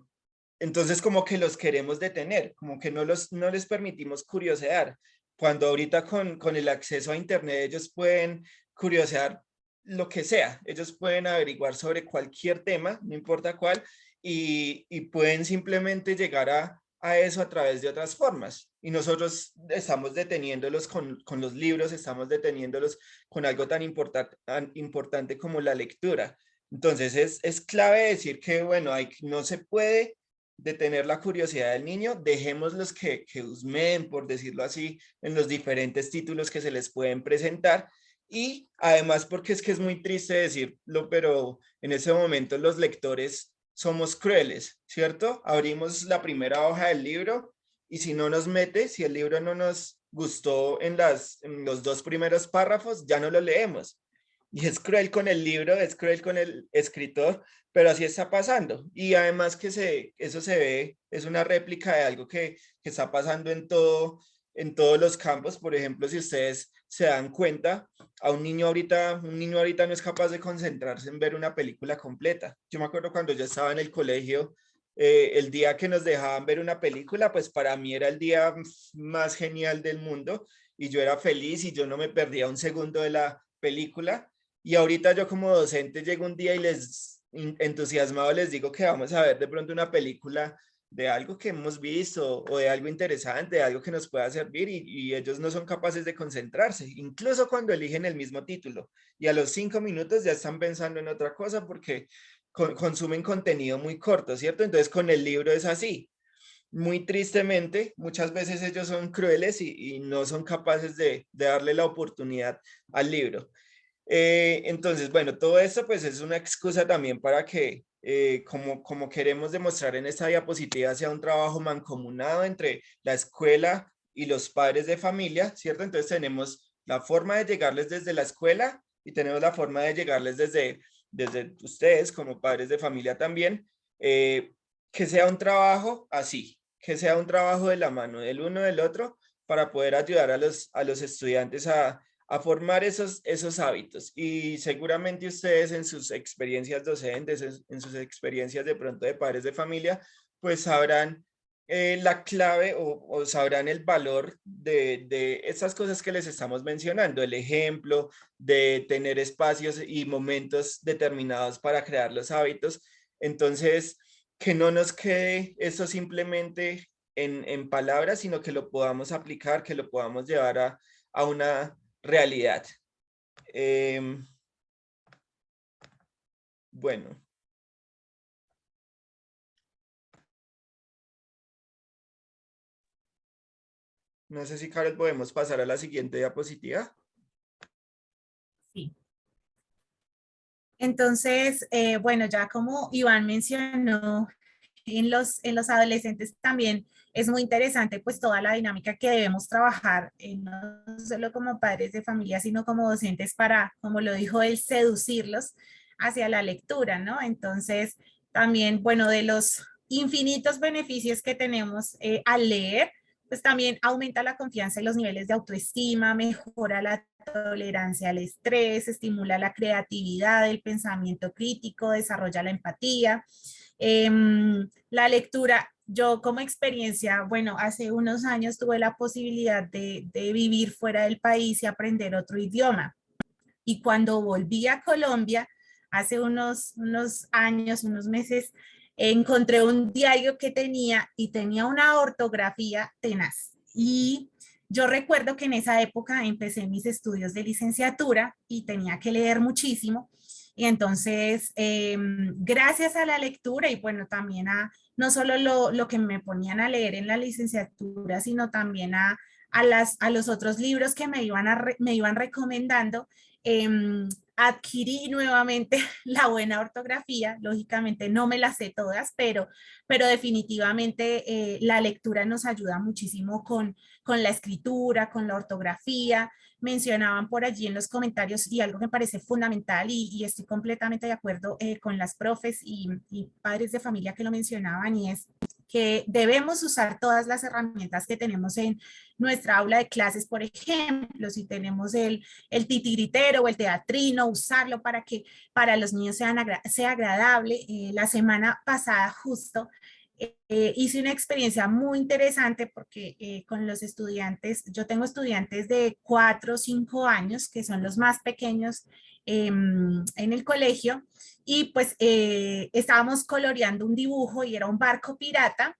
entonces como que los queremos detener, como que no les permitimos curiosear, cuando ahorita con el acceso a internet ellos pueden curiosear lo que sea, ellos pueden averiguar sobre cualquier tema, no importa cuál, y pueden simplemente llegar a eso a través de otras formas. Y nosotros estamos deteniéndolos con los libros, estamos deteniéndolos con algo tan importante como la lectura. Entonces es clave decir que, bueno, no se puede detener la curiosidad del niño, dejémoslos que husmeen, por decirlo así, en los diferentes títulos que se les pueden presentar. Y además porque es que es muy triste decirlo, pero en ese momento los lectores somos crueles, ¿cierto? Abrimos la primera hoja del libro y si no nos mete, si el libro no nos gustó en los 2 primeros párrafos, ya no lo leemos. Y es cruel con el libro, es cruel con el escritor, pero así está pasando. Y además que eso se ve, es una réplica de algo que está pasando en todos los campos. Por ejemplo, si ustedes se dan cuenta, un niño ahorita no es capaz de concentrarse en ver una película completa. Yo me acuerdo cuando yo estaba en el colegio, el día que nos dejaban ver una película, pues para mí era el día más genial del mundo y yo era feliz y yo no me perdía un segundo de la película. Y ahorita yo como docente llego un día y entusiasmado les digo que vamos a ver de pronto una película de algo que hemos visto o de algo interesante, de algo que nos pueda servir, y ellos no son capaces de concentrarse, incluso cuando eligen el mismo título. Y a los 5 minutos ya están pensando en otra cosa porque consumen contenido muy corto, ¿cierto? Entonces con el libro es así. Muy tristemente, muchas veces ellos son crueles y no son capaces de darle la oportunidad al libro. Entonces, bueno, todo esto pues es una excusa también para que, como queremos demostrar en esta diapositiva, sea un trabajo mancomunado entre la escuela y los padres de familia, ¿cierto? Entonces tenemos la forma de llegarles desde la escuela y tenemos la forma de llegarles desde ustedes como padres de familia también, que sea un trabajo así, que sea un trabajo de la mano del uno del otro para poder ayudar a los estudiantes a formar esos hábitos. Y seguramente ustedes en sus experiencias docentes, en sus experiencias de pronto de padres de familia, pues sabrán la clave o sabrán el valor de estas cosas que les estamos mencionando, el ejemplo de tener espacios y momentos determinados para crear los hábitos. Entonces, que no nos quede eso simplemente en palabras, sino que lo podamos aplicar, que lo podamos llevar a una realidad. Bueno. No sé si, Carol, podemos pasar a la siguiente diapositiva.
Sí. Entonces, bueno, ya como Iván mencionó, en los adolescentes también es muy interesante pues toda la dinámica que debemos trabajar, no solo como padres de familia, sino como docentes para, como lo dijo él, seducirlos hacia la lectura, ¿no? Entonces, también, bueno, de los infinitos beneficios que tenemos al leer, pues también aumenta la confianza y los niveles de autoestima, mejora la tolerancia al estrés, estimula la creatividad, el pensamiento crítico, desarrolla la empatía. La lectura, yo como experiencia, bueno, hace unos años tuve la posibilidad de vivir fuera del país y aprender otro idioma. Y cuando volví a Colombia, hace unos años, unos meses, encontré un diario que tenía y tenía una ortografía tenaz. Y yo recuerdo que en esa época empecé mis estudios de licenciatura y tenía que leer muchísimo. Y entonces, gracias a la lectura y bueno, también a no solo lo que me ponían a leer en la licenciatura, sino también a los otros libros que me iban recomendando, adquirí nuevamente la buena ortografía. Lógicamente no me las sé todas, pero definitivamente la lectura nos ayuda muchísimo con la escritura, con la ortografía. Mencionaban por allí en los comentarios y algo que me parece fundamental y estoy completamente de acuerdo con las profes y padres de familia que lo mencionaban, y es que debemos usar todas las herramientas que tenemos en nuestra aula de clases. Por ejemplo, si tenemos el titiritero o el teatrino, usarlo para que para los niños sea agradable. La semana pasada justo hice una experiencia muy interesante porque con los estudiantes, yo tengo estudiantes de 4 o 5 años, que son los más pequeños en el colegio, y pues estábamos coloreando un dibujo y era un barco pirata.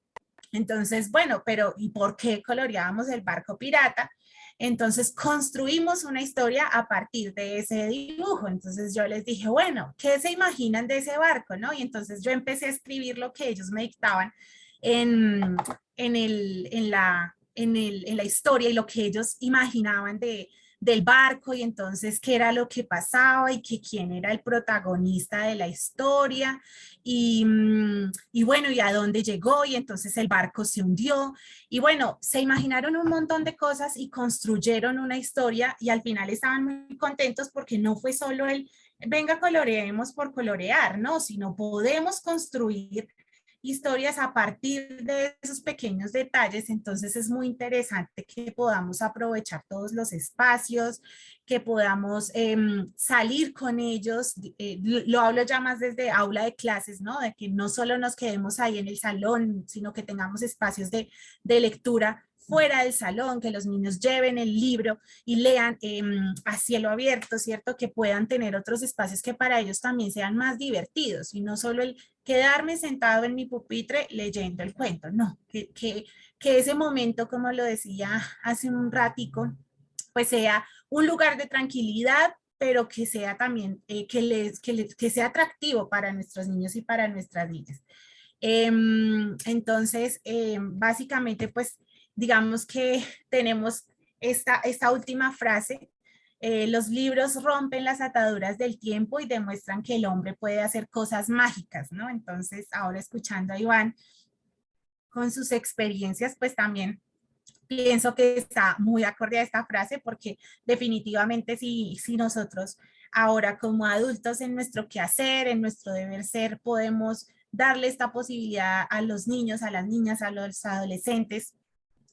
Entonces, bueno, pero ¿y por qué coloreábamos el barco pirata? Entonces construimos una historia a partir de ese dibujo. Entonces yo les dije, bueno, ¿qué se imaginan de ese barco, no? Y entonces yo empecé a escribir lo que ellos me dictaban en, en la historia y lo que ellos imaginaban del barco, y entonces qué era lo que pasaba y que quién era el protagonista de la historia y bueno, y a dónde llegó, y entonces el barco se hundió y bueno, se imaginaron un montón de cosas y construyeron una historia y al final estaban muy contentos porque no fue solo el venga coloreemos por colorear, no, sino podemos construir historias a partir de esos pequeños detalles. Entonces es muy interesante que podamos aprovechar todos los espacios, que podamos salir con ellos. Lo hablo ya más desde aula de clases, ¿no? De que no solo nos quedemos ahí en el salón, sino que tengamos espacios de lectura fuera del salón, que los niños lleven el libro y lean a cielo abierto, ¿cierto? Que puedan tener otros espacios que para ellos también sean más divertidos y no solo el quedarme sentado en mi pupitre leyendo el cuento, no, que ese momento, como lo decía hace un ratico, pues sea un lugar de tranquilidad, pero que sea también, que sea atractivo para nuestros niños y para nuestras niñas. Entonces, básicamente, pues, digamos que tenemos esta última frase. Los libros rompen las ataduras del tiempo y demuestran que el hombre puede hacer cosas mágicas, ¿no? Entonces, ahora escuchando a Iván con sus experiencias, pues también pienso que está muy acorde a esta frase porque definitivamente si nosotros ahora como adultos en nuestro quehacer, en nuestro deber ser, podemos darle esta posibilidad a los niños, a las niñas, a los adolescentes,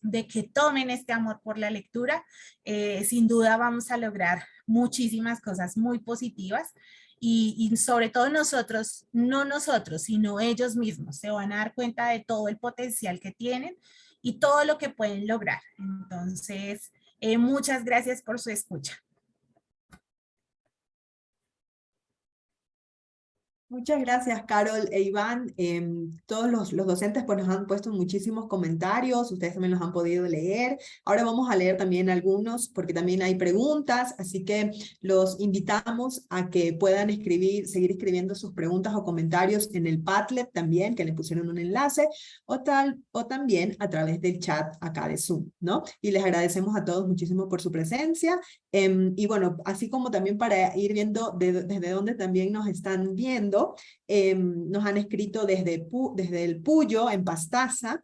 de que tomen este amor por la lectura, sin duda vamos a lograr muchísimas cosas muy positivas y sobre todo nosotros, no nosotros, sino ellos mismos se van a dar cuenta de todo el potencial que tienen y todo lo que pueden lograr. Entonces, muchas gracias por su escucha.
Muchas gracias, Carol e Iván. Todos los docentes pues, nos han puesto muchísimos comentarios, ustedes también los han podido leer. Ahora vamos a leer también algunos porque también hay preguntas, así que los invitamos a que puedan seguir escribiendo sus preguntas o comentarios en el Padlet también, que le pusieron un enlace, o también a través del chat acá de Zoom, ¿no? Y les agradecemos a todos muchísimo por su presencia. Y bueno, así como también para ir viendo desde dónde también nos están viendo, nos han escrito desde el Puyo, en Pastaza,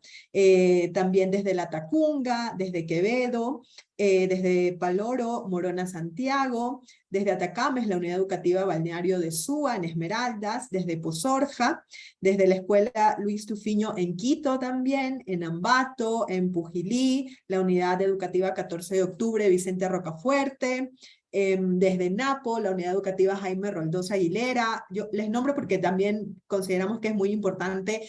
también desde La Tacunga, desde Quevedo, desde Paloro, Morona, Santiago, desde Atacames, la Unidad Educativa Balneario de Súa, en Esmeraldas, desde Pozorja, desde la Escuela Luis Tufiño en Quito también, en Ambato, en Pujilí, la Unidad Educativa 14 de Octubre, Vicente Rocafuerte, desde Napo, la Unidad Educativa Jaime Roldós Aguilera. Yo les nombro porque también consideramos que es muy importante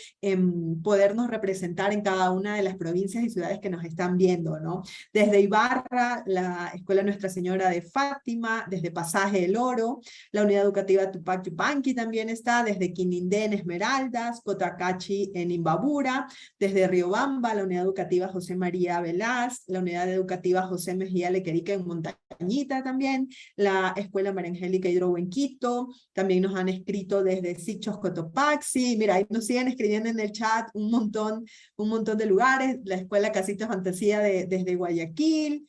podernos representar en cada una de las provincias y ciudades que nos están viendo, ¿no? Desde Ibarra, la Escuela Nuestra Señora de Fátima, desde Pasaje del Oro, la Unidad Educativa Tupac Yupanqui también está, desde Quinindé en Esmeraldas, Cotacachi en Imbabura, desde Riobamba, la Unidad Educativa José María Velaz, la Unidad Educativa José Mejía Lequerica en Montañita también, la Escuela María Angélica Hidrobo en Quito, también nos han escrito desde Sichos Cotopaxi, mira, ahí nos siguen escribiendo en el chat un montón de lugares, la Escuela Casita Fantasía desde Guayaquil,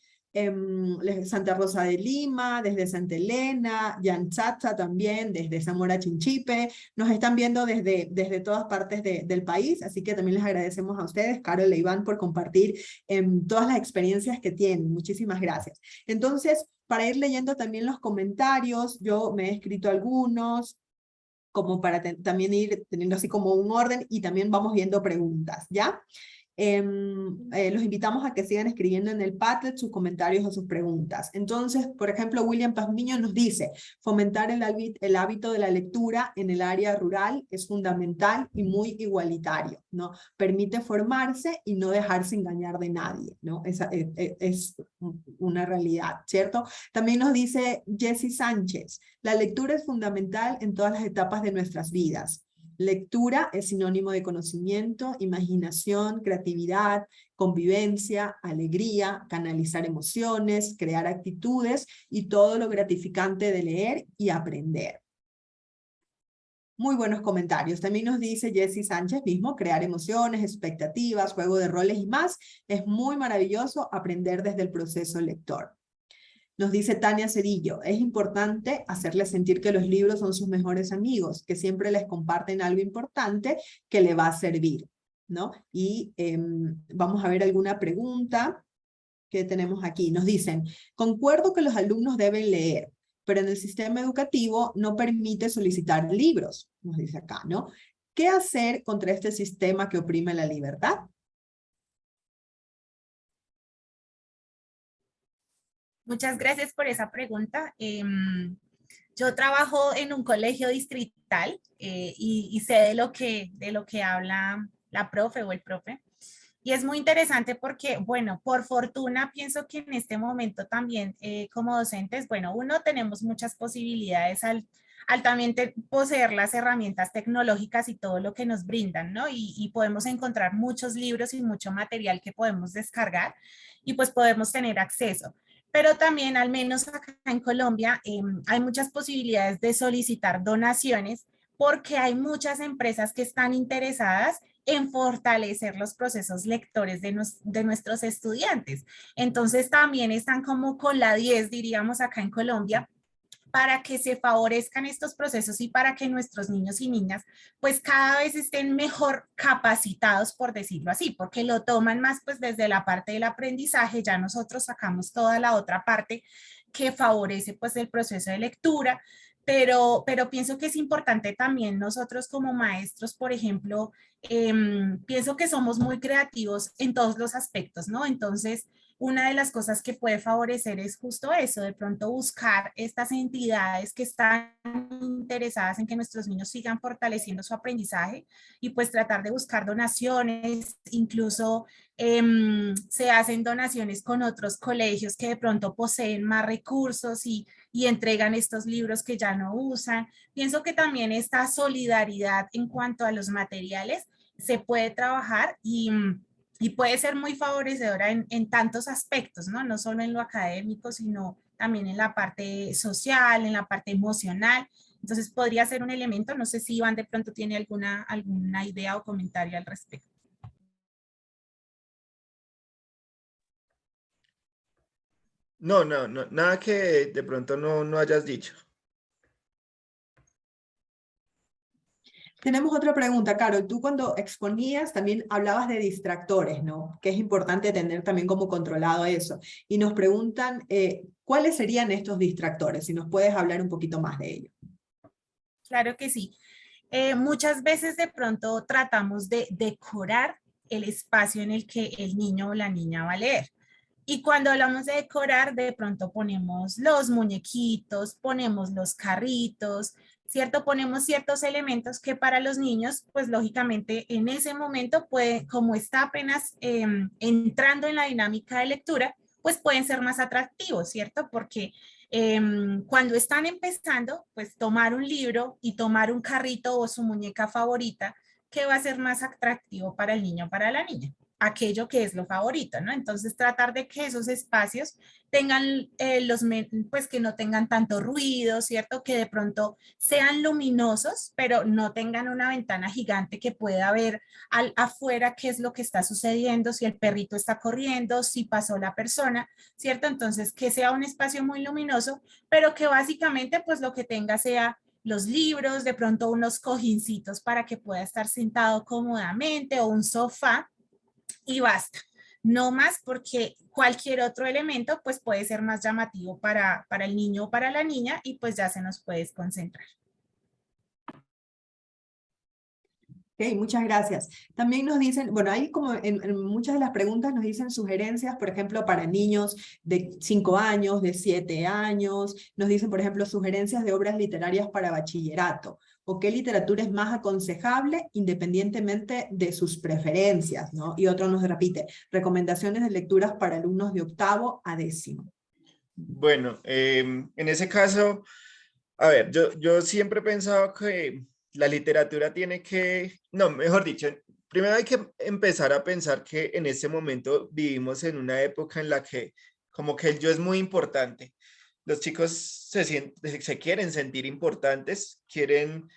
Santa Rosa de Lima, desde Santa Elena, Yanchacha también, desde Zamora Chinchipe, nos están viendo desde todas partes del país, así que también les agradecemos a ustedes, Carol e Iván, por compartir todas las experiencias que tienen, muchísimas gracias. Entonces, para ir leyendo también los comentarios, yo me he escrito algunos, como para también ir teniendo así como un orden, y también vamos viendo preguntas, ¿ya? Los invitamos a que sigan escribiendo en el Padlet sus comentarios o sus preguntas. Entonces, por ejemplo, William Pazmiño nos dice, fomentar el hábito de la lectura en el área rural es fundamental y muy igualitario, ¿no? Permite formarse y no dejarse engañar de nadie, ¿no? Esa es una realidad, ¿cierto? También nos dice Jessie Sánchez, la lectura es fundamental en todas las etapas de nuestras vidas. Lectura es sinónimo de conocimiento, imaginación, creatividad, convivencia, alegría, canalizar emociones, crear actitudes y todo lo gratificante de leer y aprender. Muy buenos comentarios. También nos dice Jessie Sánchez mismo, crear emociones, expectativas, juego de roles y más. Es muy maravilloso aprender desde el proceso lector. Nos dice Tania Cedillo, es importante hacerles sentir que los libros son sus mejores amigos, que siempre les comparten algo importante que le va a servir, ¿no? Y vamos a ver alguna pregunta que tenemos aquí. Nos dicen, concuerdo que los alumnos deben leer, pero en el sistema educativo no permite solicitar libros, nos dice acá, ¿no? ¿Qué hacer contra este sistema que oprime la libertad?
Muchas gracias por esa pregunta. Yo trabajo en un colegio distrital y sé de lo que habla la profe o el profe. Y es muy interesante porque, bueno, por fortuna pienso que en este momento también como docentes, bueno, uno tenemos muchas posibilidades al también poseer las herramientas tecnológicas y todo lo que nos brindan, ¿no? Y podemos encontrar muchos libros y mucho material que podemos descargar y pues podemos tener acceso. Pero también, al menos acá en Colombia, hay muchas posibilidades de solicitar donaciones porque hay muchas empresas que están interesadas en fortalecer los procesos lectores de nuestros estudiantes. Entonces también están como con la 10, diríamos acá en Colombia, para que se favorezcan estos procesos y para que nuestros niños y niñas pues cada vez estén mejor capacitados, por decirlo así, porque lo toman más pues desde la parte del aprendizaje, ya nosotros sacamos toda la otra parte que favorece pues el proceso de lectura, pero pienso que es importante también nosotros como maestros, por ejemplo, pienso que somos muy creativos en todos los aspectos, ¿no? Entonces, una de las cosas que puede favorecer es justo eso, de pronto buscar estas entidades que están interesadas en que nuestros niños sigan fortaleciendo su aprendizaje y pues tratar de buscar donaciones, incluso se hacen donaciones con otros colegios que de pronto poseen más recursos y entregan estos libros que ya no usan. Pienso que también esta solidaridad en cuanto a los materiales se puede trabajar y puede ser muy favorecedora en tantos aspectos, ¿no? No solo en lo académico, sino también en la parte social, en la parte emocional. Entonces podría ser un elemento, no sé si Iván de pronto tiene alguna idea o comentario al respecto.
No, nada que de pronto no hayas dicho.
Tenemos otra pregunta, Carol. Tú cuando exponías también hablabas de distractores, ¿no? Que es importante tener también como controlado eso. Y nos preguntan, ¿cuáles serían estos distractores? Si nos puedes hablar un poquito más de ello.
Claro que sí. Muchas veces de pronto tratamos de decorar el espacio en el que el niño o la niña va a leer. Y cuando hablamos de decorar, de pronto ponemos los muñequitos, ponemos los carritos, ¿cierto? Ponemos ciertos elementos que para los niños, pues lógicamente en ese momento puede, como está apenas entrando en la dinámica de lectura, pues pueden ser más atractivos, ¿cierto? Porque cuando están empezando, pues tomar un libro y tomar un carrito o su muñeca favorita, ¿qué va a ser más atractivo para el niño o para la niña? Aquello que es lo favorito, ¿no? Entonces tratar de que esos espacios tengan pues que no tengan tanto ruido, ¿cierto? Que de pronto sean luminosos, pero no tengan una ventana gigante que pueda ver afuera qué es lo que está sucediendo, si el perrito está corriendo, si pasó la persona, ¿cierto? Entonces que sea un espacio muy luminoso, pero que básicamente pues lo que tenga sea los libros, de pronto unos cojincitos para que pueda estar sentado cómodamente o un sofá y basta. No más porque cualquier otro elemento pues puede ser más llamativo para el niño o para la niña y pues ya se nos puede desconcentrar.
Ok, muchas gracias. También nos dicen, bueno, ahí como en muchas de las preguntas nos dicen sugerencias, por ejemplo, para niños de 5 años, de 7 años, nos dicen, por ejemplo, sugerencias de obras literarias para bachillerato, o qué literatura es más aconsejable independientemente de sus preferencias, ¿no? Y otro nos repite, recomendaciones de lecturas para alumnos de 8º a 10º.
Bueno, en ese caso, a ver, yo siempre he pensado que la literatura tiene que, no, mejor dicho, primero hay que empezar a pensar que en este momento vivimos en una época en la que como que el yo es muy importante. Los chicos se quieren sentir importantes, quieren,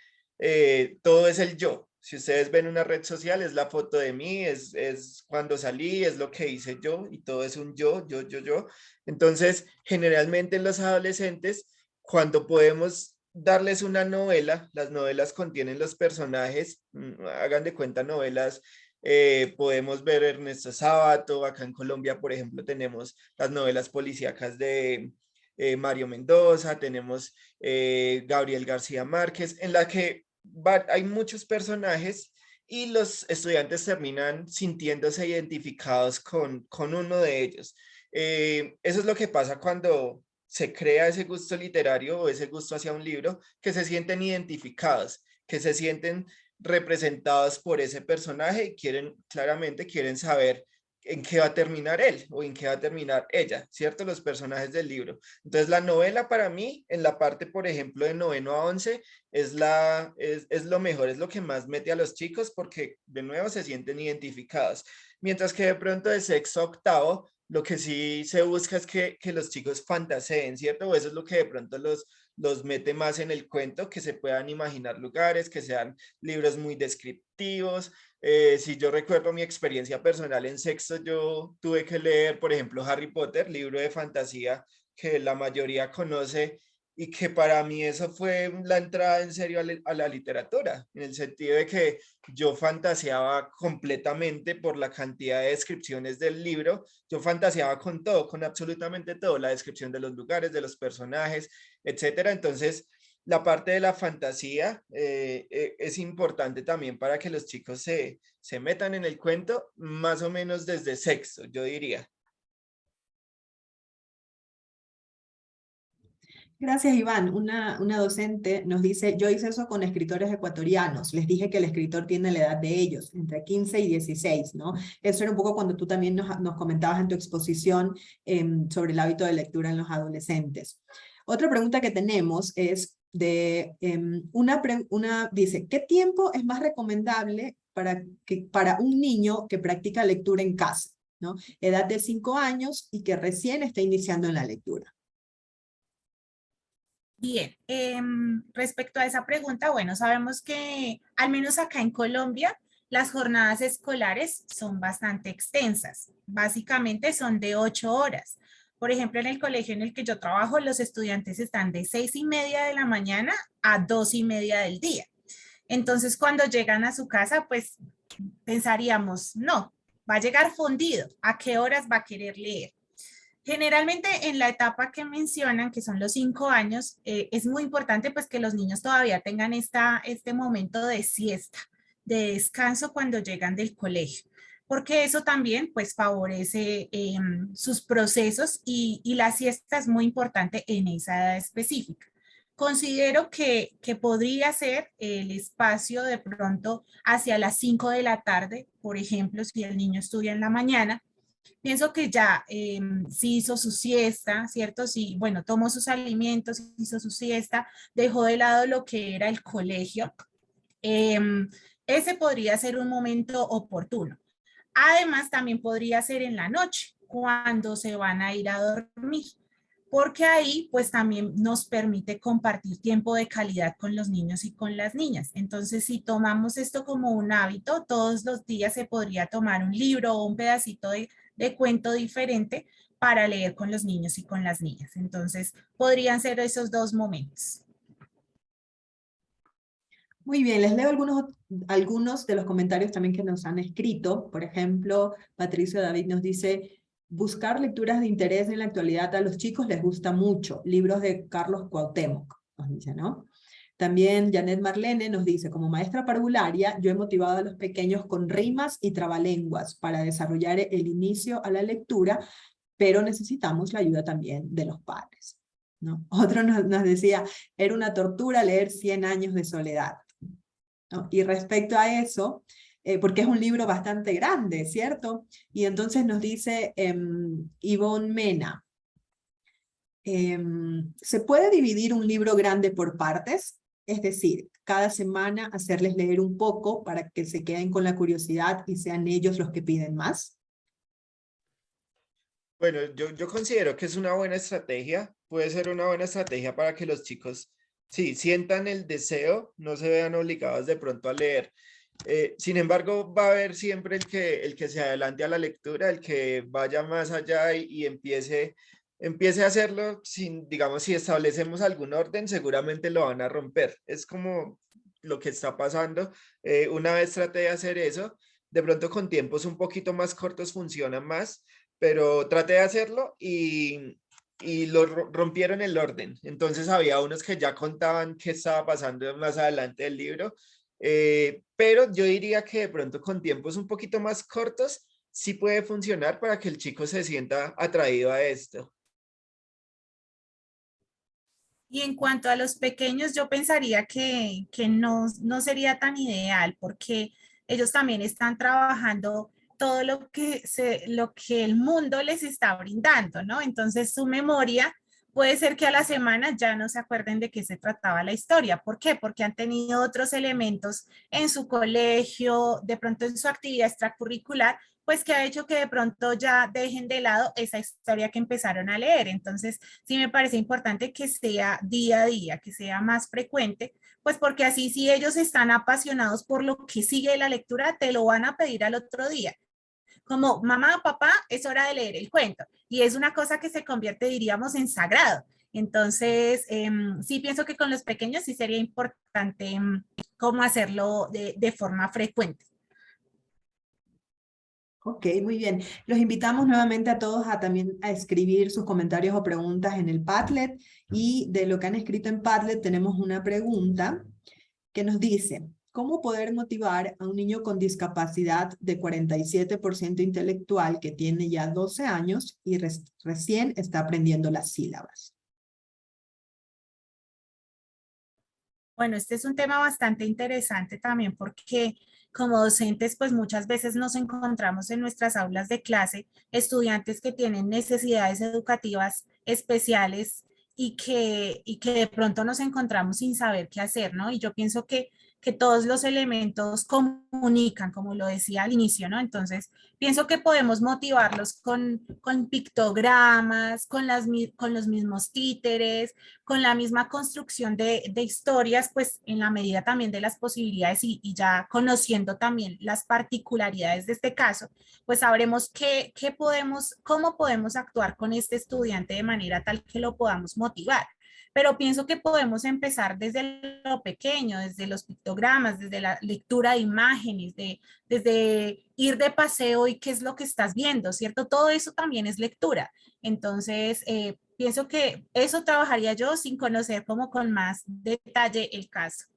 todo es el yo. Si ustedes ven una red social, es la foto de mí, es cuando salí, es lo que hice yo, y todo es un yo. Entonces, generalmente en los adolescentes, cuando podemos darles una novela, las novelas contienen los personajes, hagan de cuenta novelas, podemos ver Ernesto Sábato, acá en Colombia, por ejemplo, tenemos las novelas policíacas de Mario Mendoza, tenemos Gabriel García Márquez, en la que hay muchos personajes y los estudiantes terminan sintiéndose identificados con uno de ellos. Eso es lo que pasa cuando se crea ese gusto literario o ese gusto hacia un libro, que se sienten identificados, que se sienten representados por ese personaje y claramente quieren saber en qué va a terminar él o en qué va a terminar ella, ¿cierto? Los personajes del libro. Entonces la novela para mí, en la parte, por ejemplo, de 9º a 11, es lo mejor, es lo que más mete a los chicos porque de nuevo se sienten identificados. Mientras que de pronto de 6º a 8º, lo que sí se busca es que los chicos fantaseen, ¿cierto? O eso es lo que de pronto los mete más en el cuento, que se puedan imaginar lugares, que sean libros muy descriptivos. Si yo recuerdo mi experiencia personal en 6º, yo tuve que leer, por ejemplo, Harry Potter, libro de fantasía que la mayoría conoce, y que para mí eso fue la entrada en serio a la literatura, en el sentido de que yo fantaseaba completamente por la cantidad de descripciones del libro, yo fantaseaba con todo, con absolutamente todo, la descripción de los lugares, de los personajes, etcétera. Entonces, la parte de la fantasía es importante también para que los chicos se metan en el cuento, más o menos desde 6º, yo diría.
Gracias, Iván. Una docente nos dice, yo hice eso con escritores ecuatorianos. Les dije que el escritor tiene la edad de ellos, entre 15 y 16, ¿no? Eso era un poco cuando tú también nos comentabas en tu exposición sobre el hábito de lectura en los adolescentes. Otra pregunta que tenemos es dice, ¿qué tiempo es más recomendable para un niño que practica lectura en casa, ¿no? Edad de 5 años y que recién está iniciando en la lectura.
Bien, respecto a esa pregunta, bueno, sabemos que al menos acá en Colombia, las jornadas escolares son bastante extensas. Básicamente son de 8 horas. Por ejemplo, en el colegio en el que yo trabajo, los estudiantes están de 6:30 de la mañana a 2:30 del día. Entonces, cuando llegan a su casa, pues pensaríamos, no, va a llegar fundido. ¿A qué horas va a querer leer? Generalmente en la etapa que mencionan, que son los 5 años, es muy importante pues que los niños todavía tengan este momento de siesta, de descanso cuando llegan del colegio. porque eso también pues favorece sus procesos y la siesta es muy importante en esa edad específica. Considero que podría ser el espacio de pronto hacia las 5 de la tarde, por ejemplo, si el niño estudia en la mañana. Pienso que ya si hizo su siesta, ¿cierto? Si, bueno, tomó sus alimentos, hizo su siesta, dejó de lado lo que era el colegio, ese podría ser un momento oportuno. Además, también podría ser en la noche, cuando se van a ir a dormir, porque ahí pues también nos permite compartir tiempo de calidad con los niños y con las niñas. Entonces, si tomamos esto como un hábito, todos los días se podría tomar un libro o un pedacito de cuento diferente para leer con los niños y con las niñas. Entonces, podrían ser esos dos momentos.
Muy bien, les leo algunos de los comentarios también que nos han escrito. Por ejemplo, Patricio David nos dice, buscar lecturas de interés en la actualidad a los chicos les gusta mucho. Libros de Carlos Cuauhtémoc, nos dice, ¿no? También Janet Marlene nos dice, como maestra parvularia, yo he motivado a los pequeños con rimas y trabalenguas para desarrollar el inicio a la lectura, pero necesitamos la ayuda también de los padres, ¿no? Otro nos decía, era una tortura leer 100 años de soledad, ¿no? Y respecto a eso, porque es un libro bastante grande, ¿cierto? Y entonces nos dice Ivonne Mena, ¿se puede dividir un libro grande por partes? Es decir, cada semana hacerles leer un poco para que se queden con la curiosidad y sean ellos los que piden más.
Bueno, yo considero que es una buena estrategia, puede ser una buena estrategia para que los chicos, sí, sientan el deseo, no se vean obligados de pronto a leer. Sin embargo, va a haber siempre el que se adelante a la lectura, el que vaya más allá y empiece a hacerlo sin, digamos, si establecemos algún orden, seguramente lo van a romper. Es como lo que está pasando. Una vez traté de hacer eso, de pronto con tiempos un poquito más cortos funciona más, pero traté de hacerlo y rompieron el orden. Entonces había unos que ya contaban qué estaba pasando más adelante del libro, pero yo diría que de pronto con tiempos un poquito más cortos sí puede funcionar para que el chico se sienta atraído a esto.
Y en cuanto a los pequeños, yo pensaría que no sería tan ideal porque ellos también están trabajando todo lo que el mundo les está brindando, ¿no? Entonces su memoria puede ser que a la semana ya no se acuerden de qué se trataba la historia. ¿Por qué? Porque han tenido otros elementos en su colegio, de pronto en su actividad extracurricular, pues que ha hecho que de pronto ya dejen de lado esa historia que empezaron a leer. Entonces, sí me parece importante que sea día a día, que sea más frecuente, pues porque así si ellos están apasionados por lo que sigue la lectura, te lo van a pedir al otro día. Como, mamá, papá, es hora de leer el cuento. Y es una cosa que se convierte, diríamos, en sagrado. Entonces, sí pienso que con los pequeños sí sería importante cómo hacerlo de forma frecuente.
Ok, muy bien. Los invitamos nuevamente a todos a también a escribir sus comentarios o preguntas en el Padlet, y de lo que han escrito en Padlet tenemos una pregunta que nos dice, ¿cómo poder motivar a un niño con discapacidad de 47% intelectual que tiene ya 12 años y recién está aprendiendo las sílabas?
Bueno, este es un tema bastante interesante también porque como docentes, pues muchas veces nos encontramos en nuestras aulas de clase estudiantes que tienen necesidades educativas especiales y que de pronto nos encontramos sin saber qué hacer, ¿no? Y yo pienso que todos los elementos comunican, como lo decía al inicio, ¿no? Entonces, pienso que podemos motivarlos con pictogramas, con los mismos títeres, con la misma construcción de historias, pues en la medida también de las posibilidades y ya conociendo también las particularidades de este caso, pues sabremos cómo podemos actuar con este estudiante de manera tal que lo podamos motivar. Pero pienso que podemos empezar desde lo pequeño, desde los pictogramas, desde la lectura de imágenes, desde ir de paseo y qué es lo que estás viendo, ¿cierto? Todo eso también es lectura. Entonces, pienso que eso trabajaría yo sin conocer como con más detalle el caso.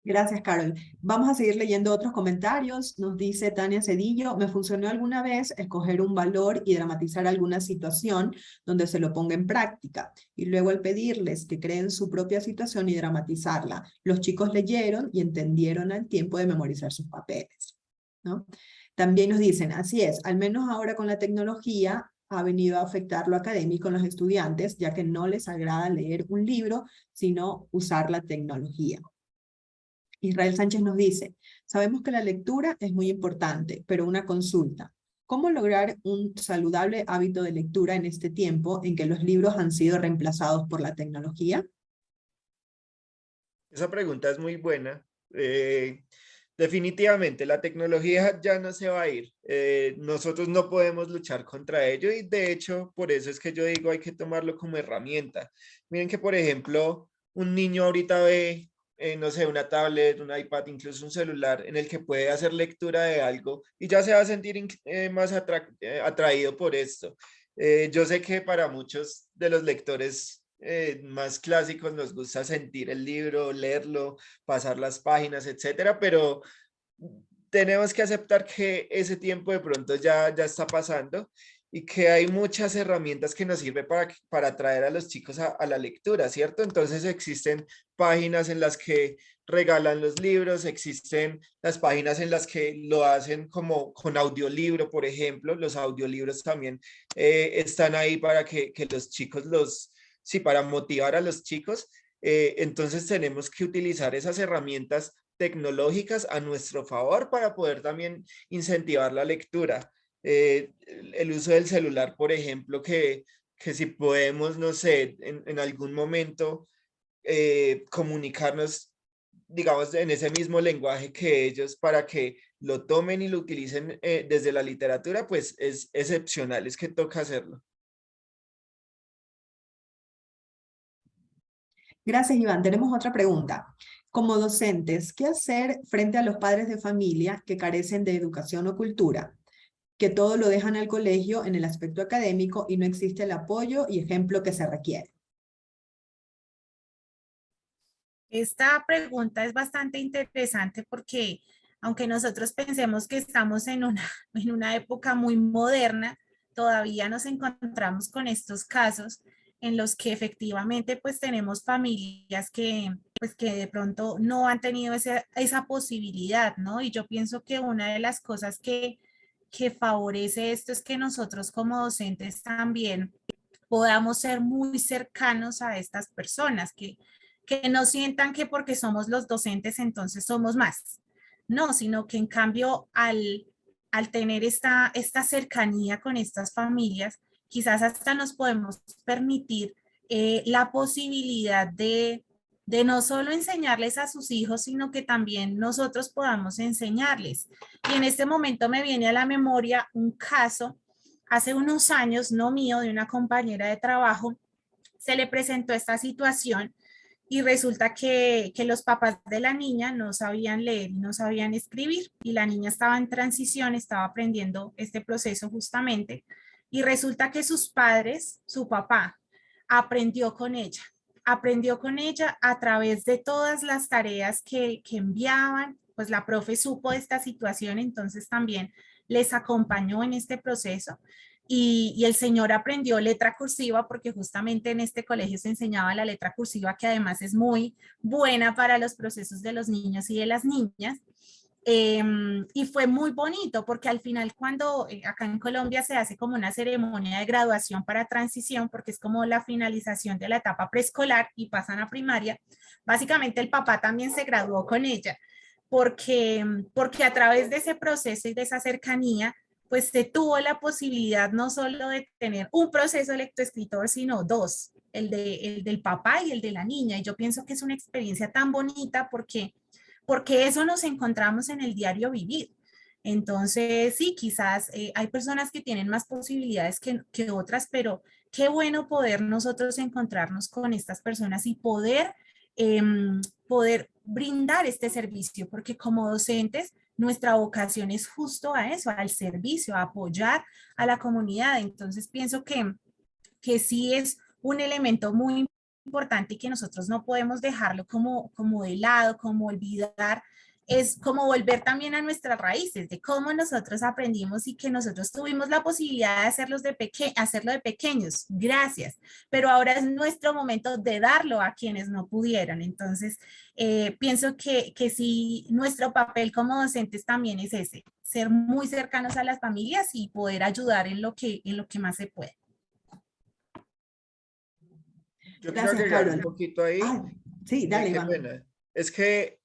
Gracias, Carol. Vamos a seguir leyendo otros comentarios. Nos dice Tania Cedillo, me funcionó alguna vez escoger un valor y dramatizar alguna situación donde se lo ponga en práctica. Y luego al pedirles que creen su propia situación y dramatizarla, los chicos leyeron y entendieron al tiempo de memorizar sus papeles, ¿no? También nos dicen, así es, al menos ahora con la tecnología ha venido a afectar lo académico en los estudiantes, ya que no les agrada leer un libro, sino usar la tecnología. Israel Sánchez nos dice, sabemos que la lectura es muy importante, pero una consulta. ¿Cómo lograr un saludable hábito de lectura en este tiempo en que los libros han sido reemplazados por la tecnología?
Esa pregunta es muy buena. Definitivamente, la tecnología ya no se va a ir. Nosotros no podemos luchar contra ello y de hecho, por eso es que yo digo hay que tomarlo como herramienta. Miren que, por ejemplo, un niño ahorita ve, no sé, una tablet, un iPad, incluso un celular en el que puede hacer lectura de algo y ya se va a sentir más atraído por esto. Yo sé que para muchos de los lectores más clásicos nos gusta sentir el libro, leerlo, pasar las páginas, etcétera, pero tenemos que aceptar que ese tiempo de pronto ya está pasando y que hay muchas herramientas que nos sirven para atraer a los chicos a la lectura, ¿cierto? Entonces existen páginas en las que regalan los libros, existen las páginas en las que lo hacen como con audiolibro, por ejemplo, los audiolibros también están ahí para que los chicos sí, para motivar a los chicos. Entonces tenemos que utilizar esas herramientas tecnológicas a nuestro favor para poder también incentivar la lectura. El uso del celular, por ejemplo, que si podemos, no sé, en algún momento comunicarnos, digamos, en ese mismo lenguaje que ellos para que lo tomen y lo utilicen desde la literatura, pues es excepcional, es que toca hacerlo.
Gracias, Iván. Tenemos otra pregunta. Como docentes, ¿qué hacer frente a los padres de familia que carecen de educación o cultura? Que todo lo dejan al colegio en el aspecto académico y no existe el apoyo y ejemplo que se requiere.
Esta pregunta es bastante interesante porque aunque nosotros pensemos que estamos en una época muy moderna, todavía nos encontramos con estos casos en los que efectivamente pues tenemos familias pues que de pronto no han tenido esa posibilidad, ¿no? Y yo pienso que una de las cosas que favorece esto es que nosotros como docentes también podamos ser muy cercanos a estas personas, que no sientan que porque somos los docentes entonces somos más. No, sino que en cambio al tener esta cercanía con estas familias, quizás hasta nos podemos permitir la posibilidad de no solo enseñarles a sus hijos, sino que también nosotros podamos enseñarles. Y en este momento me viene a la memoria un caso hace unos años, no mío, de una compañera de trabajo, se le presentó esta situación y resulta que los papás de la niña no sabían leer y no sabían escribir y la niña estaba en transición, estaba aprendiendo este proceso justamente y resulta que sus padres, su papá, aprendió con ella a través de todas las tareas que enviaban, pues la profe supo de esta situación, entonces también les acompañó en este proceso y el señor aprendió letra cursiva porque justamente en este colegio se enseñaba la letra cursiva que además es muy buena para los procesos de los niños y de las niñas. Y fue muy bonito porque al final cuando acá en Colombia se hace como una ceremonia de graduación para transición, porque es como la finalización de la etapa preescolar y pasan a primaria, básicamente el papá también se graduó con ella, porque a través de ese proceso y de esa cercanía, pues se tuvo la posibilidad no solo de tener un proceso lectoescritor, sino dos, el del papá y el de la niña. Y yo pienso que es una experiencia tan bonita porque eso nos encontramos en el diario vivir. Entonces, sí, quizás hay personas que tienen más posibilidades que otras, pero qué bueno poder nosotros encontrarnos con estas personas y poder brindar este servicio, porque como docentes, nuestra vocación es justo a eso, al servicio, a apoyar a la comunidad. Entonces, pienso que sí es un elemento muy importante y que nosotros no podemos dejarlo como de lado, como olvidar, es como volver también a nuestras raíces, de cómo nosotros aprendimos y que nosotros tuvimos la posibilidad de hacerlo de pequeños, gracias, pero ahora es nuestro momento de darlo a quienes no pudieron. Entonces, pienso que sí, nuestro papel como docentes también es ese, ser muy cercanos a las familias y poder ayudar en lo que más se puede.
Yo quiero
Gracias,
agregar un
Carol.
poquito ahí.
Sí, dale,
Qué
Iván.
pena. Es que,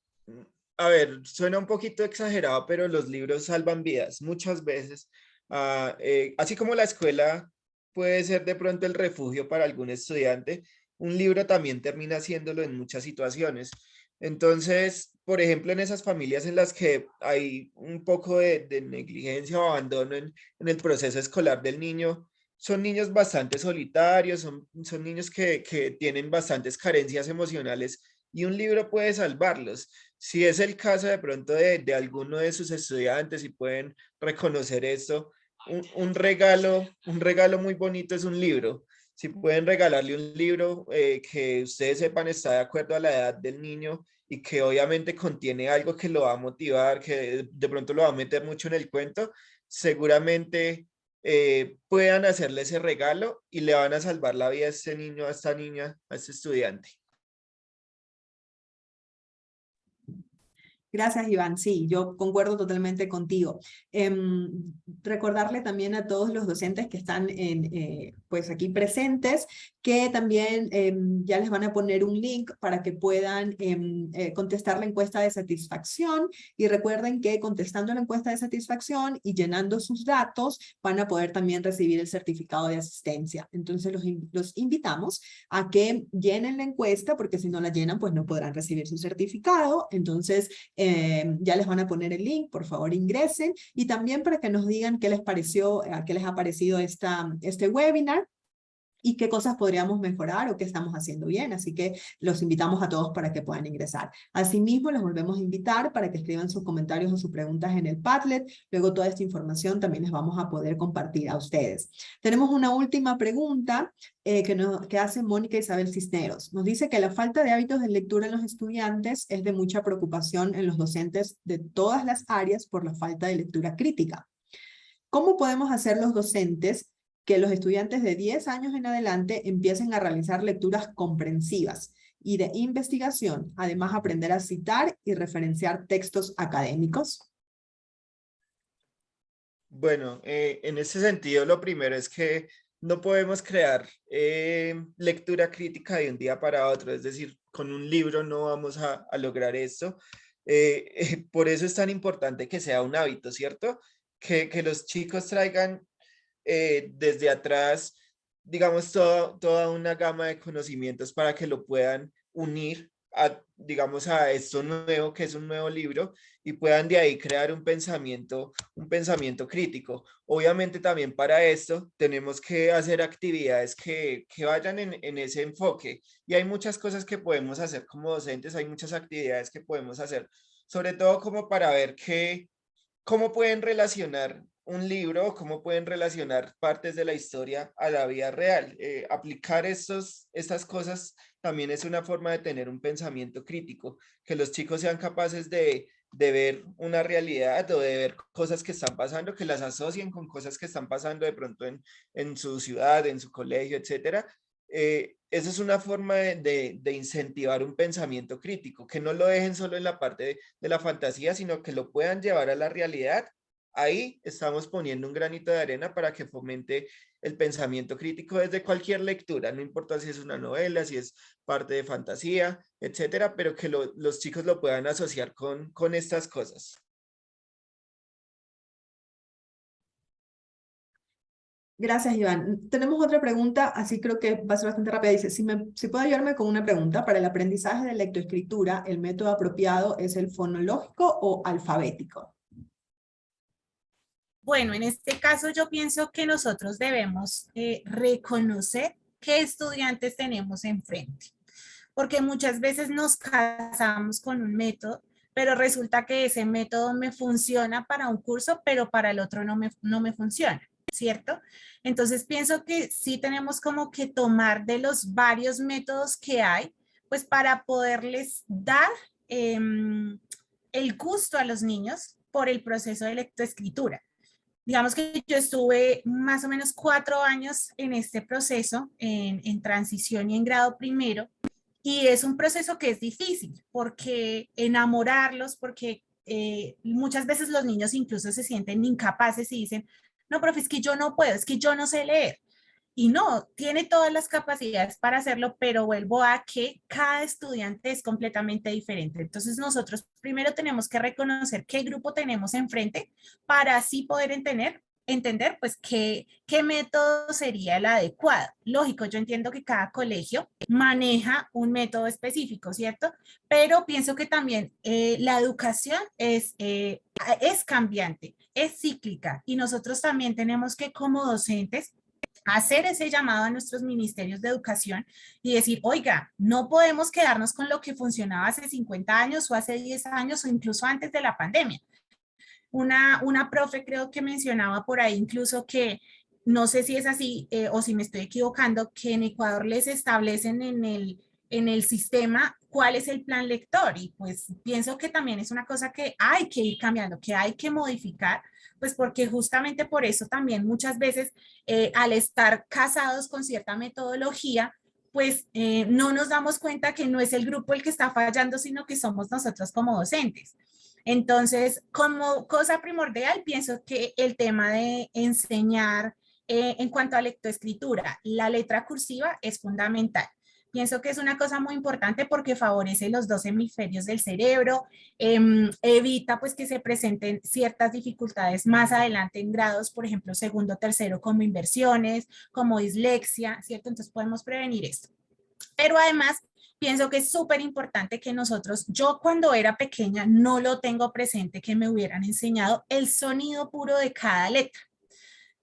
a ver, suena un poquito exagerado, pero los libros salvan vidas muchas veces. Así como la escuela puede ser de pronto el refugio para algún estudiante, un libro también termina haciéndolo en muchas situaciones. Entonces, por ejemplo, en esas familias en las que hay un poco de negligencia o abandono en el proceso escolar del niño, son niños bastante solitarios, son niños que tienen bastantes carencias emocionales y un libro puede salvarlos. Si es el caso de pronto de alguno de sus estudiantes y pueden reconocer esto, un regalo muy bonito es un libro. Si pueden regalarle un libro que ustedes sepan está de acuerdo a la edad del niño y que obviamente contiene algo que lo va a motivar, que de pronto lo va a meter mucho en el cuento, seguramente puedan hacerle ese regalo y le van a salvar la vida a este niño, a esta niña, a este estudiante.
Gracias, Iván. Sí, yo concuerdo totalmente contigo. Recordarle también a todos los docentes que están pues aquí presentes que también ya les van a poner un link para que puedan contestar la encuesta de satisfacción y recuerden que contestando la encuesta de satisfacción y llenando sus datos van a poder también recibir el certificado de asistencia. Entonces los invitamos a que llenen la encuesta porque si no la llenan pues no podrán recibir su certificado. Entonces ya les van a poner el link, por favor ingresen, y también para que nos digan qué les pareció, qué les ha parecido este webinar y qué cosas podríamos mejorar o qué estamos haciendo bien. Así que los invitamos a todos para que puedan ingresar. Asimismo, los volvemos a invitar para que escriban sus comentarios o sus preguntas en el Padlet. Luego toda esta información también les vamos a poder compartir a ustedes. Tenemos una última pregunta que hace Mónica Isabel Cisneros. Nos dice que la falta de hábitos de lectura en los estudiantes es de mucha preocupación en los docentes de todas las áreas por la falta de lectura crítica. ¿Cómo podemos hacer los docentes que los estudiantes de 10 años en adelante empiecen a realizar lecturas comprensivas y de investigación, además aprender a citar y referenciar textos académicos?
Bueno, en ese sentido, lo primero es que no podemos crear lectura crítica de un día para otro, es decir, con un libro no vamos a lograr esto. Por eso es tan importante que sea un hábito, ¿cierto? Que los chicos traigan desde atrás, digamos, toda una gama de conocimientos para que lo puedan unir a, digamos, a esto nuevo que es un nuevo libro y puedan de ahí crear un pensamiento crítico. Obviamente también para esto tenemos que hacer actividades que vayan en ese enfoque y hay muchas cosas que podemos hacer como docentes, hay muchas actividades que podemos hacer, sobre todo como para ver cómo pueden relacionar un libro, cómo pueden relacionar partes de la historia a la vida real. Aplicar estas cosas también es una forma de tener un pensamiento crítico, que los chicos sean capaces de ver una realidad o de ver cosas que están pasando, que las asocien con cosas que están pasando de pronto en su ciudad, en su colegio, etcétera. Esa es una forma de incentivar un pensamiento crítico, que no lo dejen solo en la parte de la fantasía, sino que lo puedan llevar a la realidad. Ahí estamos poniendo un granito de arena para que fomente el pensamiento crítico desde cualquier lectura, no importa si es una novela, si es parte de fantasía, etcétera, pero que los chicos lo puedan asociar con estas cosas.
Gracias, Iván. Tenemos otra pregunta, así creo que va a ser bastante rápida. Dice, si puede ayudarme con una pregunta. Para el aprendizaje de lectoescritura, ¿el método apropiado es el fonológico o alfabético?
Bueno, en este caso yo pienso que nosotros debemos reconocer qué estudiantes tenemos enfrente, porque muchas veces nos casamos con un método, pero resulta que ese método me funciona para un curso, pero para el otro no me funciona. ¿cierto? Entonces pienso que sí tenemos como que tomar de los varios métodos que hay, pues para poderles dar el gusto a los niños por el proceso de lectoescritura. Digamos que yo estuve más o menos 4 años en este proceso, en transición y en grado primero, y es un proceso que es difícil, porque enamorarlos, porque muchas veces los niños incluso se sienten incapaces y dicen, no, profe, es que yo no puedo, es que yo no sé leer. Y no, tiene todas las capacidades para hacerlo, pero vuelvo a que cada estudiante es completamente diferente. Entonces nosotros primero tenemos que reconocer qué grupo tenemos enfrente para así poder entender pues qué método sería el adecuado. Lógico, yo entiendo que cada colegio maneja un método específico, ¿cierto? Pero pienso que también la educación es cambiante, es cíclica y nosotros también tenemos que como docentes hacer ese llamado a nuestros ministerios de educación y decir, oiga, no podemos quedarnos con lo que funcionaba hace 50 años o hace 10 años o incluso antes de la pandemia. Una profe creo que mencionaba por ahí incluso que, no sé si es así o si me estoy equivocando, que en Ecuador les establecen en el sistema cuál es el plan lector y pues pienso que también es una cosa que hay que ir cambiando, que hay que modificar, pues porque justamente por eso también muchas veces al estar casados con cierta metodología, pues no nos damos cuenta que no es el grupo el que está fallando, sino que somos nosotros como docentes. Entonces, como cosa primordial, pienso que el tema de enseñar en cuanto a lectoescritura, la letra cursiva es fundamental. Pienso que es una cosa muy importante porque favorece los dos hemisferios del cerebro, evita pues que se presenten ciertas dificultades más adelante en grados, por ejemplo, segundo, tercero, como inversiones, como dislexia, ¿cierto? Entonces podemos prevenir esto. Pero además, pienso que es súper importante que nosotros, yo cuando era pequeña no lo tengo presente que me hubieran enseñado el sonido puro de cada letra.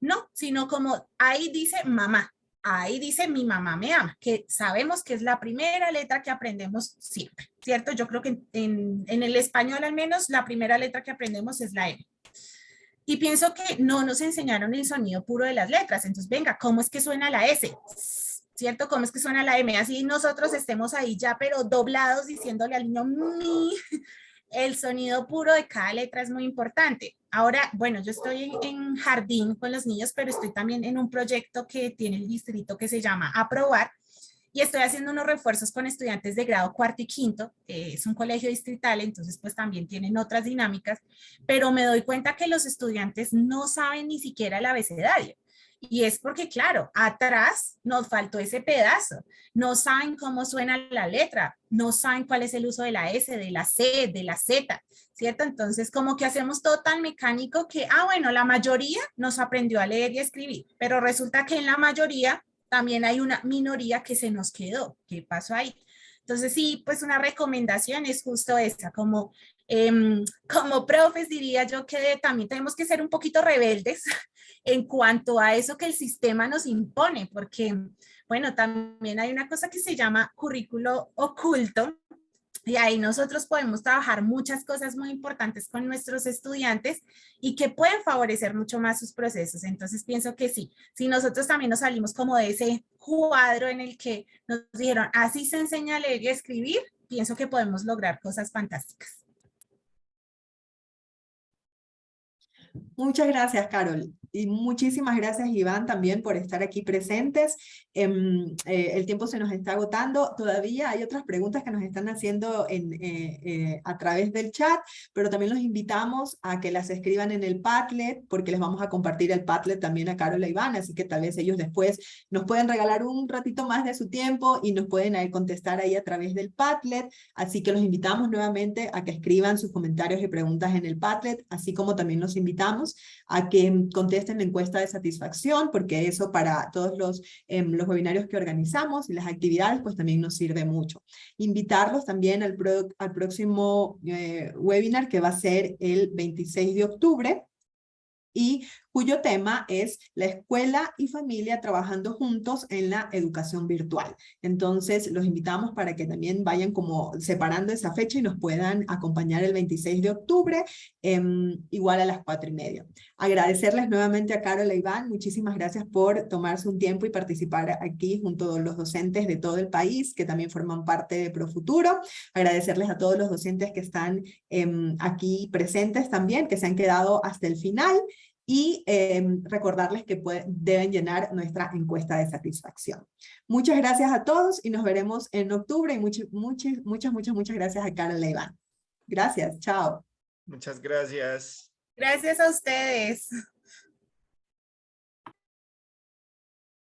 No, sino como ahí dice mamá, ahí dice mi mamá me ama, que sabemos que es la primera letra que aprendemos siempre, ¿cierto? Yo creo que en el español al menos la primera letra que aprendemos es la M. Y pienso que no nos enseñaron el sonido puro de las letras. Entonces, venga, ¿cómo es que suena la S? ¿Cierto? ¿Cómo es que suena la M? Así nosotros estemos ahí ya, pero doblados diciéndole al niño, mi. El sonido puro de cada letra es muy importante. Ahora, bueno, yo estoy en jardín con los niños, pero estoy también en un proyecto que tiene el distrito que se llama Aprobar y estoy haciendo unos refuerzos con estudiantes de grado cuarto y quinto. Es un colegio distrital, entonces pues también tienen otras dinámicas, pero me doy cuenta que los estudiantes no saben ni siquiera el abecedario. Y es porque, claro, atrás nos faltó ese pedazo. No saben cómo suena la letra, no saben cuál es el uso de la S, de la C, de la Z, ¿cierto? Entonces, como que hacemos todo tan mecánico que, bueno, la mayoría nos aprendió a leer y a escribir, pero resulta que en la mayoría también hay una minoría que se nos quedó. ¿Qué pasó ahí? Entonces, sí, pues una recomendación es justo esa, como profes diría yo que también tenemos que ser un poquito rebeldes en cuanto a eso que el sistema nos impone, porque, bueno, también hay una cosa que se llama currículo oculto, y ahí nosotros podemos trabajar muchas cosas muy importantes con nuestros estudiantes y que pueden favorecer mucho más sus procesos. Entonces pienso que sí, si nosotros también nos salimos como de ese cuadro en el que nos dijeron, así se enseña a leer y a escribir, pienso que podemos lograr cosas fantásticas.
Muchas gracias, Carol. Y muchísimas gracias, Iván, también por estar aquí presentes. El tiempo se nos está agotando. Todavía hay otras preguntas que nos están haciendo a través del chat, pero también los invitamos a que las escriban en el Padlet, porque les vamos a compartir el Padlet también a Carol e Iván, así que tal vez ellos después nos pueden regalar un ratito más de su tiempo y nos pueden contestar ahí a través del Padlet. Así que los invitamos nuevamente a que escriban sus comentarios y preguntas en el Padlet, así como también los invitamos a que contesten la encuesta de satisfacción, porque eso para todos los webinarios que organizamos y las actividades, pues también nos sirve mucho. Invitarlos también al próximo webinar que va a ser el 26 de octubre. Y cuyo tema es la escuela y familia trabajando juntos en la educación virtual. Entonces, los invitamos para que también vayan como separando esa fecha y nos puedan acompañar el 26 de octubre, igual a las 4:30. Agradecerles nuevamente a Carol e Iván, muchísimas gracias por tomarse un tiempo y participar aquí junto a los docentes de todo el país, que también forman parte de Profuturo. Agradecerles a todos los docentes que están aquí presentes también, que se han quedado hasta el final, y recordarles que deben llenar nuestra encuesta de satisfacción. Muchas gracias a todos y nos veremos en octubre, y muchas gracias a Carol e Iván. Gracias, chao.
Muchas gracias.
Gracias a ustedes.